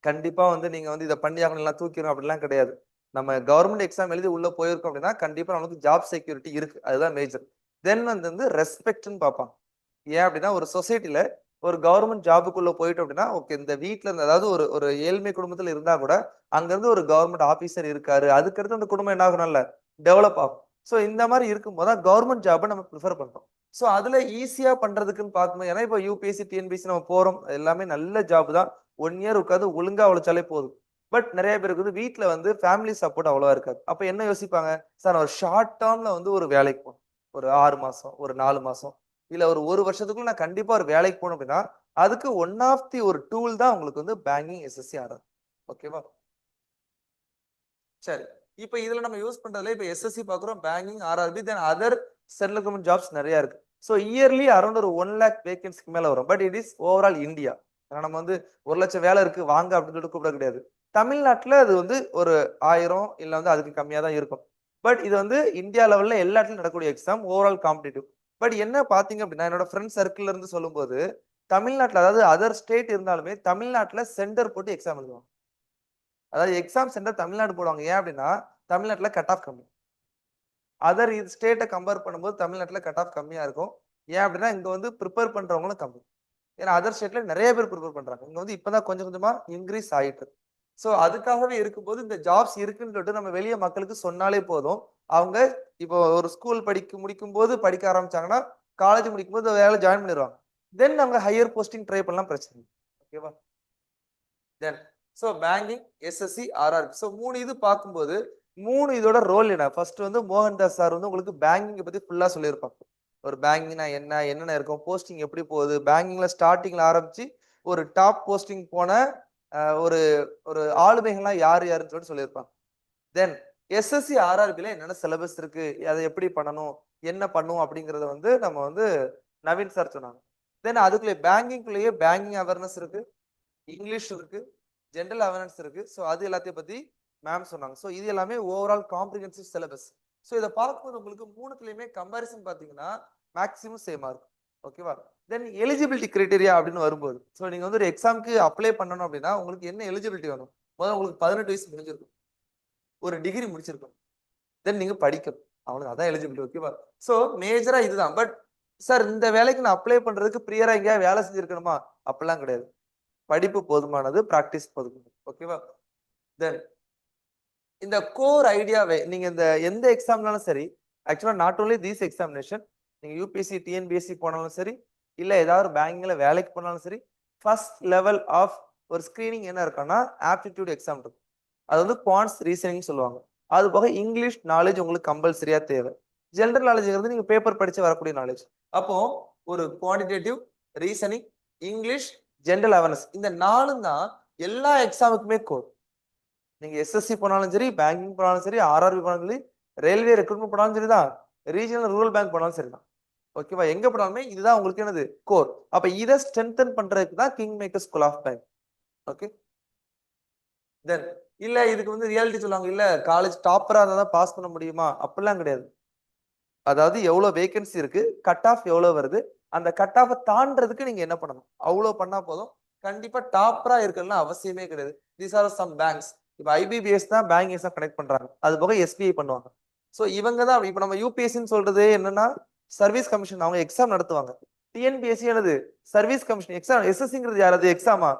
கண்டிப்பா வந்து நீங்க வந்து இதை பண்ணி ஆகணும் எல்லாம் தூக்கிடும் அப்படிலாம் கிடையாது. நம்ம கவர்மெண்ட் எக்ஸாம் எழுதி உள்ள போயிருக்கோம் அப்படின்னா கண்டிப்பா நமக்கு ஜாப் செக்யூரிட்டி இருக்கு. அதுதான் மேஜர். தென் வந்து ரெஸ்பெக்ட்னு பார்ப்பாங்க. ஏன் அப்படின்னா ஒரு சொசைட்டில ஒரு கவர்மெண்ட் ஜாபுக்குள்ள போயிட்டோம் அப்படின்னா ஓகே இந்த வீட்ல இருந்து அதாவது ஒரு ஒரு ஏழ்மை குடும்பத்துல இருந்தா கூட அங்க இருந்து ஒரு கவர்மெண்ட் ஆபீசர் இருக்காரு. அதுக்கடுத்து அந்த குடும்பம் என்ன ஆகும்ல டெவலப் ஆகும். ஸோ இந்த மாதிரி இருக்கும்போது தான் கவர்மெண்ட் ஜாபை நம்ம ப்ரிஃபர் பண்றோம். ஸோ அதுல ஈஸியா பண்றதுக்குன்னு பார்க்கும்போது ஏன்னா இப்போ யூபிஎஸ்சி டிஎன்பிஎஸ்சி நம்ம போறோம் எல்லாமே நல்ல ஜாப் தான். 1 இயர் உட்காந்து ஒழுங்கா உழைச்சாலே போதும். பட் நிறைய பேருக்கு வந்து வீட்ல வந்து ஃபேமிலி சப்போர்ட் அவ்வளவா இருக்காது. அப்ப என்ன யோசிப்பாங்க? சார் ஒரு ஷார்ட் டேர்ம்ல வந்து ஒரு வேலைக்கு போகணும். ஒரு 6 மாசம், ஒரு 4 மாசம், இல்ல ஒரு வருஷத்துக்குள்ள நான் கண்டிப்பா ஒரு வேலைக்கு போகணும் அப்படின்னா, அதுக்கு ஒன் ஆஃப் தி ஒரு டூல் தான் உங்களுக்கு வந்து பேங்கிங் எஸ்எஸ்சி ஆர்ஆர். ஓகேவா? சரி. இப்ப இதுல நம்ம யூஸ் பண்றதுல இப்ப எஸ்எஸ்சி பாக்குறோம், banking, RRB, then other central government jobs நிறைய இருக்கு. ஸோ இயர்லி அரௌண்ட் ஒரு 1 லேக் வேகன்சிக்கு மேல வரும். But it is overall India. நம்ம வந்து 1 லட்சம் வேலை இருக்கு வாங்க அப்படின்னு சொல்லிட்டு கூப்பிட கிடையாது. தமிழ்நாட்டுல அது வந்து ஒரு 1000 இல்ல வந்து அதுக்கு கம்மியா தான் இருக்கும். பட் இது வந்து இந்தியா லெவல்ல எல்லா இடத்துலயும் நடக்கக்கூடிய எக்ஸாம் ஓவரால் காம்படிட்டிவ். பட் என்ன பாத்தீங்க அப்படின்னா என்னோட ஃப்ரெண்ட் சர்க்கிள்ல இருந்து சொல்லும்போது தமிழ்நாட்டுல அதாவது அதர் ஸ்டேட் இருந்தாலுமே தமிழ்நாட்டுல சென்டர் போட்டு எக்ஸாம் எழுதுவாங்க. அதாவது எக்ஸாம் சென்டர் தமிழ்நாடு போடுவாங்க. ஏன் அப்படின்னா தமிழ்நாட்டுல கட் ஆஃப் கம்மி. அதர் ஸ்டேட்டை கம்பேர் பண்ணும்போது தமிழ்நாட்டுல கட் ஆஃப் கம்மியா இருக்கும். ஏன் அப்படின்னா இங்க வந்து ப்ரிப்பேர் பண்றவங்களும் கம்மி. ஏன்னா அதர் ஸ்டேட்ல நிறைய பேர் ப்ரிப்பேர் பண்றாங்க. இங்க வந்து இப்பதான் கொஞ்சம் கொஞ்சமா இன்க்ரீஸ் ஆயிட்டு. ஸோ அதுக்காகவே இருக்கும்போது இந்த ஜாப்ஸ் இருக்குன்னு சொல்லிட்டு நம்ம வெளிய மக்களுக்கு சொன்னாலே போதும். அவங்க இப்போ ஒரு ஸ்கூல் முடிக்கும் போது படிக்க ஆரம்பிச்சாங்கன்னா காலேஜ் முடிக்கும் போது வேலை ஜாயின் பண்ணிடுவாங்க. தென் அவங்க ஹையர் போஸ்டிங் ட்ரை பண்ணலாம் பிரச்சனை இல்லை. ஓகேவா? தென் so banking, SSC, RRB. So 3 இது பார்க்கும்போது 3 இதோட ரோல் என்ன? ஃபர்ஸ்ட் வந்து மோகன்தாஸ் சார் வந்து உங்களுக்கு பேங்கிங்கை பத்தி ஃபுல்லா சொல்லியிருப்பாங்க. ஒரு பேங்கிங்னா என்ன, என்னென்ன இருக்கும், போஸ்டிங் எப்படி போகுது, பேங்கிங்ல ஸ்டார்டிங்ல ஆரம்பிச்சு ஒரு டாப் போஸ்டிங் போன ஒரு ஒரு ஆளுமைகள்லாம் யார் யாருன்னு சொல்லிட்டு சொல்லியிருப்பாங்க. தென் எஸ்எஸ்சி ஆர்ஆர்பில என்னென்ன சிலபஸ் இருக்கு, அதை எப்படி பண்ணணும், என்ன பண்ணும் அப்படிங்கறத வந்து நம்ம வந்து நவீன் சார் சொன்னாங்க. தென் அதுக்குள்ளே பேங்கிங்குள்ளேயே பேங்கிங் அவேர்னஸ் இருக்கு, இங்கிலீஷ் இருக்கு, ஜென்ரல் அவேர்னஸ் இருக்கு. ஸோ அது எல்லாத்தையும் பத்தி மேம் சொன்னாங்க. ஸோ இது எல்லாமே ஓவரால் காம்ப்ரிஹென்சிவ் சிலபஸ். ஸோ இதை பார்க்கும்போது உங்களுக்கு 3த்துலயுமே கம்பாரிசன் பார்த்தீங்கன்னா மேக்ஸிமம் சேமா இருக்கும். ஓகேவா? தென் எலிஜிபிலிட்டி கிரைட்டீரியா அப்படின்னு வரும்போது ஸோ நீங்க வந்து ஒரு எக்ஸாமுக்கு அப்ளை பண்ணணும் அப்படின்னா உங்களுக்கு என்ன எலிஜிபிலிட்டி வேணும்? முதல்ல உங்களுக்கு 18 வயசு முடிஞ்சிருக்கும், ஒரு டிகிரி முடிச்சிருக்கும், தென் நீங்க படிக்கணும். அவனுக்கு அதான் எலிஜிபிலிட்டி. ஓகேவா? ஸோ மேஜரா இதுதான். பட் சார் இந்த வேலைக்கு நான் அப்ளை பண்றதுக்கு பிரியரா எங்கேயா வேலை செஞ்சிருக்கணுமா? அப்படிலாம் கிடையாது. படிப்பு போதுமானது, பிராக்டிஸ் போதுமானது. ஓகேவா? தென் இந்த கோர் ஐடியாவே நீங்க இந்த எந்த எக்ஸாம்னாலும் சரி, ஆக்சுவலா நாட் ஓன்லி தீஸ் எக்ஸாமினேஷன், நீங்க யூபிஎஸ்சி டிஎன்பிஎஸ்சி போனாலும் சரி, இல்ல ஏதாவது பேங்கிங்ல வேலைக்கு போனாலும் சரி, ஃபர்ஸ்ட் லெவல் ஆஃப் ஒரு ஸ்கிரீனிங் என்ன இருக்குன்னா ஆப்டிடியூட் எக்ஸாம் இருக்கும். அது வந்து குவான்ஸ் ரீசனிங் சொல்லுவாங்க. அது போக இங்கிலீஷ் நாலேஜ் உங்களுக்கு கம்பல்சரியா தேவை. ஜெனரல் நாலேஜ்ங்கிறது நீங்க பேப்பர் படிச்சு வரக்கூடிய நாலேஜ். அப்போ ஒரு quantitative, reasoning, English, general awareness இந்த 4 தான் எல்லா எக்ஸாமுக்குமே கோர். நீங்க எஸ்எஸ்சி போனாலும் சரி, பேங்கிங் போனாலும் சரி, ஆர்ஆர்பி போனாலும் சரி, ரயில்வே ரெக்ரூட்மெண்ட் போனாலும் சரிதான், ரீஜனல் ரூரல் பேங்க் போனாலும் சரிதான். ஓகேவா? எங்க போனாலுமே இதுதான் உங்களுக்கு என்னது கோர். அப்ப இதை ஸ்ட்ரென்தன் பண்றதுக்கு தான் King Maker School of Bank. Okay? Then இல்ல இதுக்கு வந்து ரியாலிட்டி சொல்லுவாங்க, இல்ல காலேஜ் டாப்பரா இருந்தா தான் பாஸ் பண்ண முடியுமா? அப்படிலாம் கிடையாது. அதாவது எவ்வளவு வேகன்சி இருக்கு, கட் ஆஃப் எவ்வளவு வருது, அந்த கட் ஆஃப் தாண்டறதுக்கு நீங்க என்ன பண்ணணும்? அவ்வளவு பண்ணா போதும். கண்டிப்பா டாப்பரா இருக்கணும்னு அவசியமே கிடையாது. These are some banks. இப்ப ஐபிபிஎஸ் தான் பேங்க் எக்ஸாம் கனெக்ட் பண்றாங்க. அது போக எஸ்பிஐ பண்ணுவாங்க. ஸோ இவங்க தான் இப்ப நம்ம யூபிஎஸ்சின்னு சொல்றது என்னன்னா சர்வீஸ் கமிஷன், அவங்க எக்ஸாம் நடத்துவாங்க. டிஎன்பிஎஸ்சி என்னது சர்வீஸ் கமிஷன். எக்ஸாம் எஸ்எஸ்சிங்கிறது யாராவது எக்ஸாமா?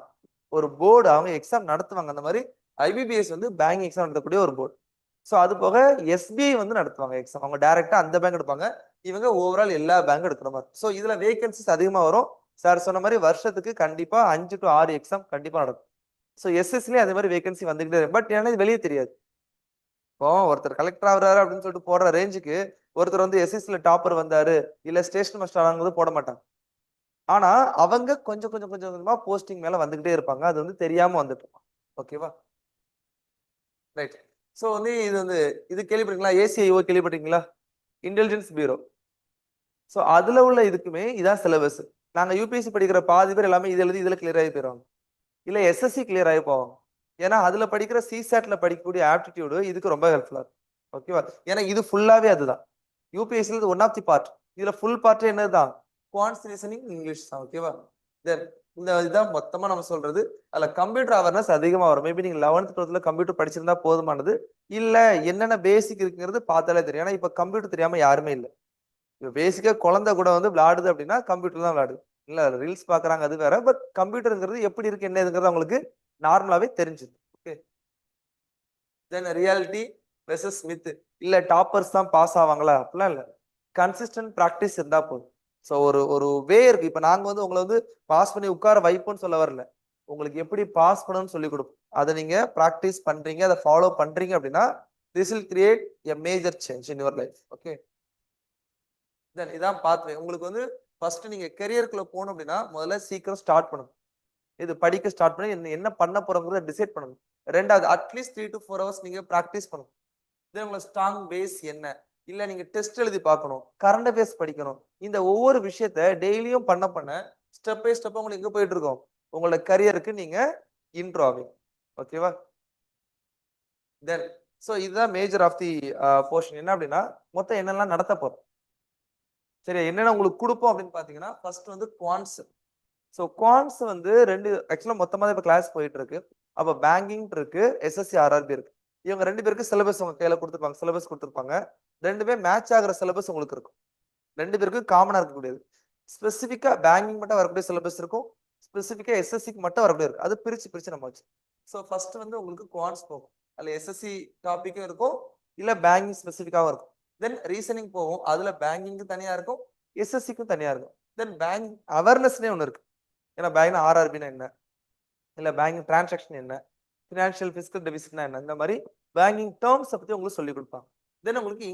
ஒரு போர்டு, அவங்க எக்ஸாம் நடத்துவாங்க. அந்த மாதிரி ஐபிபிஎஸ் வந்து பேங்க் எக்ஸாம் நடத்தக்கூடிய ஒரு போர்டு. ஸோ அது போக எஸ்பிஐ வந்து நடத்துவாங்க எக்ஸாம். அவங்க டைரக்டா அந்த பேங்க் எடுப்பாங்க. இவங்க ஓவரால் எல்லா பேங்க் எடுக்கிற மாதிரி. ஸோ இதுல வேகன்சிஸ் அதிகமா வரும். சார் சொன்ன மாதிரி வருஷத்துக்கு கண்டிப்பா 5 to 6 எக்ஸாம் கண்டிப்பா நடக்கும். ஸோ எஸ்எஸ்சிலே அதே மாதிரி வேகன்சி வந்துகிட்டே இருக்கு. பட் ஏன்னா இது வெளியே தெரியாது. இப்போ ஒருத்தர் கலெக்டர் ஆகுறாரு அப்படின்னு சொல்லிட்டு போடுற ரேஞ்சுக்கு ஒருத்தர் வந்து எஸ்எஸ்சில டாப்பர் வந்தாரு இல்ல ஸ்டேஷன் மாஸ்டர் ஆகும்போது போட மாட்டாங்க. ஆனா அவங்க கொஞ்சம் கொஞ்சம் கொஞ்சம் கொஞ்சமா போஸ்டிங் மேல வந்துகிட்டே இருப்பாங்க. அது வந்து தெரியாம வந்துட்டு இருக்கும். ஓகேவா? ரைட். ஸோ வந்து இது வந்து இது கேள்விப்பட்டீங்களா? ஏசிஐஓ கேள்விப்பட்டீங்களா? Intelligence bureau. ஸோ அதுல உள்ள இதுக்குமே இதான் சிலபஸ். நாங்க யூபிஎஸ்சி படிக்கிற பாதி பேர் எல்லாமே இது எழுதி இதுல கிளியர் ஆகி போயிடுவாங்க. இல்ல எஸ்எஸ்சி கிளியர் ஆகி போவாங்க. ஏன்னா அதுல படிக்கிற சிசாட்ல படிக்கக்கூடிய ஆப்டிடியூடு இதுக்கு ரொம்ப ஹெல்ப்ஃபுல்லா இருக்கும். ஓகேவா? ஏன்னா இது ஃபுல்லாவே அதுதான். UPSC one of the part. இதுல ஃபுல் பார்ட் என்னதுதான்? குவான்ஸ் ரீசனிங், இங்கிலீஷ் தான். ஓகேவா? தென் இந்த இதான் மொத்தமா நம்ம சொல்றது. அதுல கம்ப்யூட்டர் அவேர்னஸ் அதிகமா வரும். மேபி நீங்க 11th 12th கம்ப்யூட்டர் படிச்சிருந்தா போதுமானது. இல்ல என்னென்ன பேசிக் இருக்குங்கிறது பார்த்தாலே தெரியும். ஏன்னா இப்ப கம்ப்யூட்டர் தெரியாம யாருமே இல்ல. இப்ப பேசிக்கா குழந்தை கூட வந்து விளையாடுது அப்படின்னா கம்ப்யூட்டர் தான் விளையாடுது. இல்ல ரீல்ஸ் பாக்குறாங்க அது வேற. பட் கம்ப்யூட்டர்ங்கிறது எப்படி இருக்கு என்ன இதுங்கிறது அவங்களுக்கு நார்மலாவே தெரிஞ்சுது. ஓகே. தென் ரியாலிட்டி வெர்சஸ் மித். இல்ல டாப்பர்ஸ் தான் பாஸ் ஆவாங்களா அப்படிலாம் இல்ல. கன்சிஸ்டன்ட் ப்ராக்டிஸ் இருந்தா போதும். ஸோ ஒரு ஒரு வே இருக்கு. இப்ப நாங்க வந்து உங்களை வந்து பாஸ் பண்ணி உட்கார வைப்போம்னு சொல்ல வரல. உங்களுக்கு எப்படி பாஸ் பண்ணணும்னு சொல்லி கொடுப்போம். அதை நீங்க ப்ராக்டிஸ் பண்றீங்க, அதை ஃபாலோ பண்றீங்க அப்படின்னா this will create a major change in your life. Okay. Then இதான் பாத்வே. உங்களுக்கு வந்து ஃபர்ஸ்ட் நீங்க கெரியருக்குள்ள போகணும் அப்படின்னா முதல்ல சீக்கிரம் ஸ்டார்ட் பண்ணணும். இது படிக்க ஸ்டார்ட் பண்ணி என்ன பண்ண போறோங்கிறத டிசைட் பண்ணணும். ரெண்டாவது அட்லீஸ்ட் 3 to 4 hours நீங்க ப்ராக்டிஸ் பண்ணணும். தென் உங்களோட ஸ்ட்ராங் பேஸ் என்ன, இல்ல நீங்க டெஸ்ட் எழுதி பார்க்கணும், கரண்ட் அஃபேர்ஸ் படிக்கணும். இந்த ஒவ்வொரு விஷயத்த டெய்லியும் பண்ண ஸ்டெப் பை ஸ்டெப்பா உங்களுக்கு எங்க போயிட்டு இருக்கோம், உங்களோட கரியருக்கு நீங்க இன்ட்ரோ ஆவீங்க. ஓகேவா? தென் ஸோ இதுதான் மேஜர் ஆஃப் தி போர்ஷன். என்ன அப்படின்னா மொத்தம் என்னெல்லாம் நடத்த போறோம். சரி, என்னென்ன உங்களுக்கு கொடுப்போம் அப்படின்னு பாத்தீங்கன்னா ஃபர்ஸ்ட் வந்து குவான்ஸ். ஸோ குவான்ஸ் வந்து ரெண்டு ஆக்சுவலா மொத்தமா இப்போ கிளாஸ் போயிட்டு இருக்கு. அப்போ பேங்கிங் இருக்கு, எஸ்எஸ்சி ஆர்ஆர்பி இருக்கு. இவங்க ரெண்டு பேருக்கு சிலபஸ் உங்க கையில கொடுத்துருப்பாங்க, சிலபஸ் கொடுத்துருப்பாங்க. ரெண்டுமே மேட்ச் ஆகிற சிலபஸ் உங்களுக்கு இருக்கும். ரெண்டு பேருக்கும் காமனா இருக்கக்கூடியது. ஸ்பெசிஃபிக்கா பேங்கிங் மட்டும் வரக்கூடிய சிலபஸ் இருக்கும், ஸ்பெசிஃபிக்கா எஸ்எஸ்சிக்கு மட்டும் வரக்கூடிய இருக்கு. அது பிரிச்சு நம்ம வச்சு. ஸோ ஃபர்ஸ்ட் வந்து உங்களுக்கு குவான்ஸ் போகும். அதுல எஸ்எஸ்சி டாபிக்கும் இருக்கும், இல்ல பேங்கிங் ஸ்பெசிஃபிக்காவும் இருக்கும். தென் ரீசனிங் போகும், அதுல பேங்கிங்க்கு தனியா இருக்கும், எஸ்எஸ்சிக்கும் தனியா இருக்கும். தென் பேங்க் அவேர்னஸ்னே ஒன்று இருக்கு. ஏன்னா பேங்க் ஆர்ஆர்பின்னா என்ன, இல்ல பேங்கிங் டிரான்சாக்ஷன் என்ன, ஃபினான்ஷியல் பிசிக்கல் டெபிசிட்னா என்ன, இந்த மாதிரி பேங்கிங் டேர்ம்ஸ் பத்தி உங்களுக்கு சொல்லி கொடுப்பாங்க. தென் உங்களுக்கு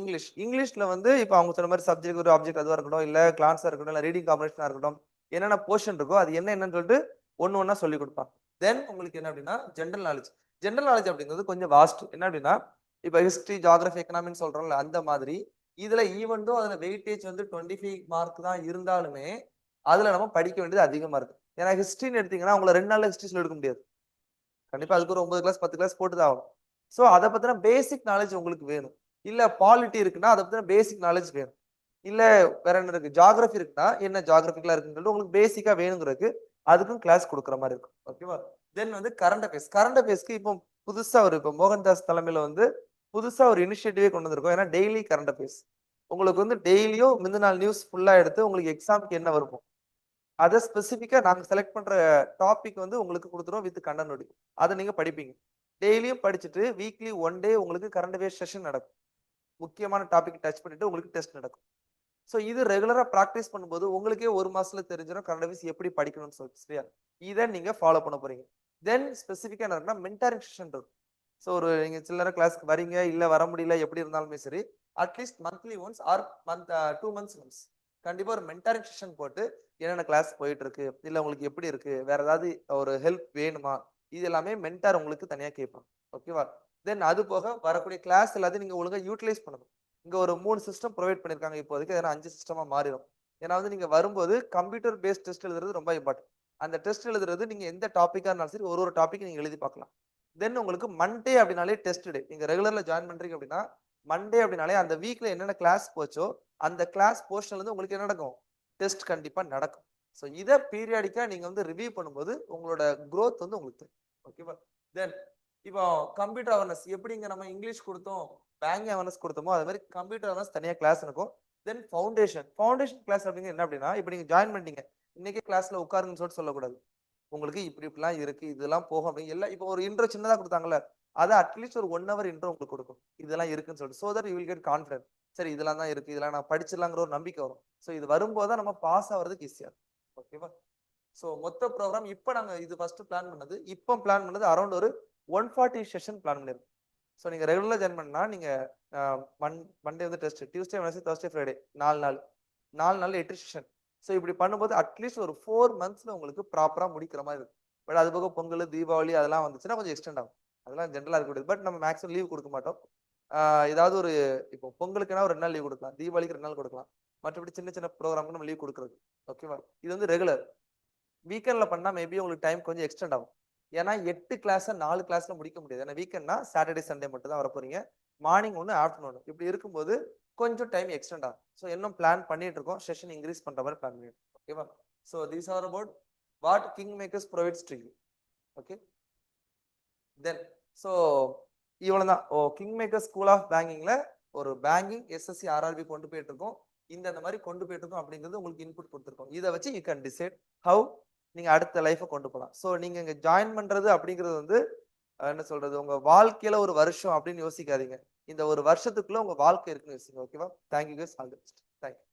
இங்கிலீஷ்ல வந்து இப்போ அவங்க சொன்ன மாதிரி சப்ஜெக்ட் ஒரு ஆப்ஜெக்ட் அதுவா இருக்கட்டும், இல்ல கிளாஸா இருக்கட்டும், இல்ல ரீடிங் காம்படிஷனா இருக்கட்டும், என்னென்ன போர்ஷன் இருக்கோ அது என்னன்னு சொல்லிட்டு ஒண்ணா சொல்லி கொடுப்பாங்க. தென் உங்களுக்கு என்ன அப்படின்னா ஜென்ரல் நாலேஜ் அப்படிங்கிறது கொஞ்சம் வாஸ்ட். என்ன அப்படின்னா இப்போ ஹிஸ்டரி, ஜியாகிரபி, எக்கனாமின்னு சொல்றோம்ல, அந்த மாதிரி இதுல ஈவென்ட்டும் அதுல வெயிட்டேஜ் வந்து 25 மார்க் தான் இருந்தாலுமே அதுல நம்ம படிக்க வேண்டியது அதிகமா இருக்கு. ஏன்னா ஹிஸ்டரின்னு எடுத்தீங்கன்னா உங்களை 2 நாள்ல ஹிஸ்டரி சொல்லி எடுக்க முடியாது. கண்டிப்பா அதுக்கு ஒரு 9 கிளாஸ் 10 கிளாஸ் போட்டுதான் ஆகும். ஸோ அதை பத்தின பேசிக் நாலேஜ் உங்களுக்கு வேணும். இல்ல பாலிட்டி இருக்குன்னா அதை பத்தின பேசிக் நாலேஜ் வேணும். இல்ல வேற என்ன இருக்கு, ஜியாகிரபி இருக்குன்னா என்ன ஜியாகிரபிக்கலா இருக்குன்னு உங்களுக்கு பேசிக்கா வேணுங்கிறதுக்கு அதுக்கும் கிளாஸ் கொடுக்குற மாதிரி இருக்கும். ஓகேவா? தென் வந்து கரண்ட் அஃபேர்ஸ்க்கு இப்போ புதுசா இப்போ மோகன்தாஸ் தலைமையில வந்து புதுசா ஒரு இனிஷியேட்டிவே கொண்டு வந்திருக்கோம். ஏன்னா டெய்லி கரண்ட் அஃபேர்ஸ் உங்களுக்கு வந்து டெய்லியும் முந்தின நாள் நியூஸ் ஃபுல்லா எடுத்து உங்களுக்கு எக்ஸாமுக்கு என்ன வரும் அதை ஸ்பெசிஃபிக்கா நாங்க செலக்ட் பண்ற டாபிக் வந்து உங்களுக்கு கொடுத்துருவோம் வித் கண்டனோடி. அதை நீங்க படிப்பீங்க. டெய்லியும் படிச்சுட்டு வீக்லி 1 டே உங்களுக்கு கரண்ட் அஃபேர்ஸ் செஷன் நடக்கும். முக்கியமான டாபிக் டச் பண்ணிட்டு உங்களுக்கு டெஸ்ட் நடக்கும். ஸோ இது ரெகுலரா ப்ராக்டிஸ் பண்ணும்போது உங்களுக்கே 1 மாசத்துல தெரிஞ்சிடும் கரண்ட் அஃபேர்ஸ் எப்படி படிக்கணும்னு சொல்லிட்டு. சரியா? இதை நீங்க ஃபாலோ பண்ண போறீங்க. தென் ஸ்பெசிஃபிக்கா என்ன இருக்குன்னா மென்டாரிங் செஷன் இருக்கும். ஸோ ஒரு நீங்க சில்லற கிளாஸ்க்கு வரீங்க, இல்ல வர முடியல, எப்படி இருந்தாலுமே சரி atleast monthly once or 2 months once கண்டிப்பா ஒரு மென்டாரிங் செஷன் போட்டு என்னென்ன கிளாஸ் போயிட்டு இருக்கு, இல்ல உங்களுக்கு எப்படி இருக்கு, வேற ஏதாவது ஒரு ஹெல்ப் வேணுமா, இது எல்லாமே மென்டார் உங்களுக்கு தனியா கேட்பாங்க. ஓகேவா? தென் அது போக வரக்கூடிய கிளாஸ் எல்லாத்தையும் நீங்க ஒழுங்கா யூட்டிலைஸ் பண்ணணும். இங்க ஒரு 3 சிஸ்டம் ப்ரொவைட் பண்ணிருக்காங்க இப்போதைக்கு. அதனால 5 சிஸ்டமா மாறிடும். ஏன்னா வந்து நீங்க வரும்போது கம்ப்யூட்டர் பேஸ்ட் டெஸ்ட் எழுதுறது ரொம்ப இம்பார்ட்டன்ட். அந்த டெஸ்ட் எழுதுறது நீங்க எந்த டாபிக்கா இருந்தாலும் சரி ஒரு டாபிக் நீங்க எழுதி பார்க்கலாம். தென் உங்களுக்கு மண்டே அப்படின்னாலே டெஸ்ட் டே. நீங்க ரெகுலர்ல ஜாயின் பண்றீங்க அப்படின்னா மண்டே அப்படின்னாலே அந்த வீக்ல என்னென்ன கிளாஸ் போச்சோ அந்த கிளாஸ் போர்ஷன்ல இருந்து உங்களுக்கு என்ன நடக்கும், டெஸ்ட் கண்டிப்பா நடக்கும். ஸோ இதை பீரியாடிக்கா நீங்க வந்து ரிவ்யூ பண்ணும்போது உங்களோட க்ரோத் வந்து உங்களுக்கு தெரியும். ஓகேவா? தென் இப்போ கம்ப்யூட்டர் அவேர்னஸ் எப்படிங்க நம்ம இங்கிலீஷ் கொடுத்தோம், பேங்கிங் அவேர்னஸ் கொடுத்தோமோ அது மாதிரி கம்ப்யூட்டர் அவேர்னஸ் தனியாக கிளாஸ் இருக்கும். தென் ஃபவுண்டேஷன் கிளாஸ் அப்படிங்க என்ன அப்படின்னா இப்போ நீங்க ஜாயின் பண்ணிட்டீங்க, இன்னைக்கே கிளாஸ்ல உட்காருங்கன்னு சொல்லிட்டு சொல்லக்கூடாது. உங்களுக்கு இப்படிலாம் இருக்கு, இதெல்லாம் போகும் அப்படின்னு எல்லாம் இப்போ ஒரு இன்ட்ரோ சின்னதாக கொடுத்தாங்கல்ல, அதை அட்லீஸ்ட் ஒரு 1 hour இன்ட்ரோ உங்களுக்கு கொடுக்கும். இதெல்லாம் இருக்குன்னு சொல்லிட்டு so that you will get confident. சரி இதெல்லாம் தான் இருக்கு, இதெல்லாம் நான் படிச்சிடலாங்கிற ஒரு நம்பிக்கை வரும். ஸோ இது வரும்போது தான் நம்ம பாஸ் ஆகிறதுக்கு ஈஸியா இருக்கும். ஓகேவா? ஸோ மொத்த ப்ரோக்ராம் இப்போ நாங்கள் இது ஃபர்ஸ்ட் பிளான் பண்ணது, இப்போ பிளான் பண்ணது அரௌண்ட் ஒரு 140 செஷன் பிளான் பண்ணிருக்கோம். ஸோ நீங்க ரெகுலராக ஜாயின் பண்ணா நீங்க மண்டே வந்து test, Tuesday, Wednesday, Thursday, Friday 4 நாள் 8 செஷன். ஸோ இப்படி பண்ணும்போது அட்லீஸ்ட் ஒரு 4 monthsல உங்களுக்கு ப்ராப்பரா முடிக்கிற மாதிரி இருக்கும். பட் அது போக பொங்கல், தீபாவளி அதெல்லாம் வந்துச்சுன்னா கொஞ்சம் எக்ஸ்டெண்ட் ஆகும். அதெல்லாம் ஜென்ரலா இருக்கக்கூடியது. பட் நம்ம மேக்ஸிமம் லீவ் கொடுக்க மாட்டோம். ஏதாவது ஒரு இப்போ பொங்கலுக்குன்னா ஒரு 2 நாள் லீவ் கொடுக்கலாம், தீபாவளிக்கு 2 நாள் கொடுக்கலாம். மற்றபடி சின்ன சின்ன ப்ரோக்ராமுக்கு நம்ம லீவ் கொடுக்குறது. ஓகேவா? இது வந்து ரெகுலர். வீக்கெண்ட்ல பண்ணா மேபி உங்களுக்கு டைம் கொஞ்சம் எக்ஸ்டெண்ட் ஆகும். ஏன்னா 8 கிளாஸை 4 கிளாஸ்ல முடிக்க முடியாது. ஏன்னா வீக்கெண்ட்னா சாட்டர்டே சண்டே மட்டும் தான் வர போறீங்க. மார்னிங் ஒன்று, ஆஃப்டர்நூன் இப்படி இருக்கும்போது கொஞ்சம் டைம் எக்ஸ்டெண்ட் ஆகும். ஸோ இன்னும் பிளான் பண்ணிட்டு இருக்கோம், செஷன் இன்க்ரீஸ் பண்ற மாதிரி பிளான் பண்ணிட்டு. ஓகேவா? So these are about what king makers provides to you. Okay, then so இவ்வளவுதான். கிங் மேக்கர் ஸ்கூல் ஆஃப் பேங்கிங்ல ஒரு பேங்கிங் எஸ்எஸ்சி ஆர்ஆர்பி கொண்டு போயிட்டு இருக்கோம். இந்த மாதிரி கொண்டு போயிட்டு இருக்கோம் அப்படிங்கிறது உங்களுக்கு இன்புட் கொடுத்துருக்கோம். இதை வச்சு யூ கேன் டிசைட் ஹவு நீங்க அடுத்த லைஃபை கொண்டு போகலாம். ஸோ நீங்க இங்க ஜாயின் பண்றது அப்படிங்கிறது வந்து என்ன சொல்றது, உங்க வாழ்க்கையில ஒரு வருஷம் அப்படின்னு யோசிக்காதீங்க. இந்த ஒரு வருஷத்துக்குள்ள உங்க வாழ்க்கை இருக்குன்னு யோசிங்க. ஓகேவா? Thank you guys, all the best. Thank you.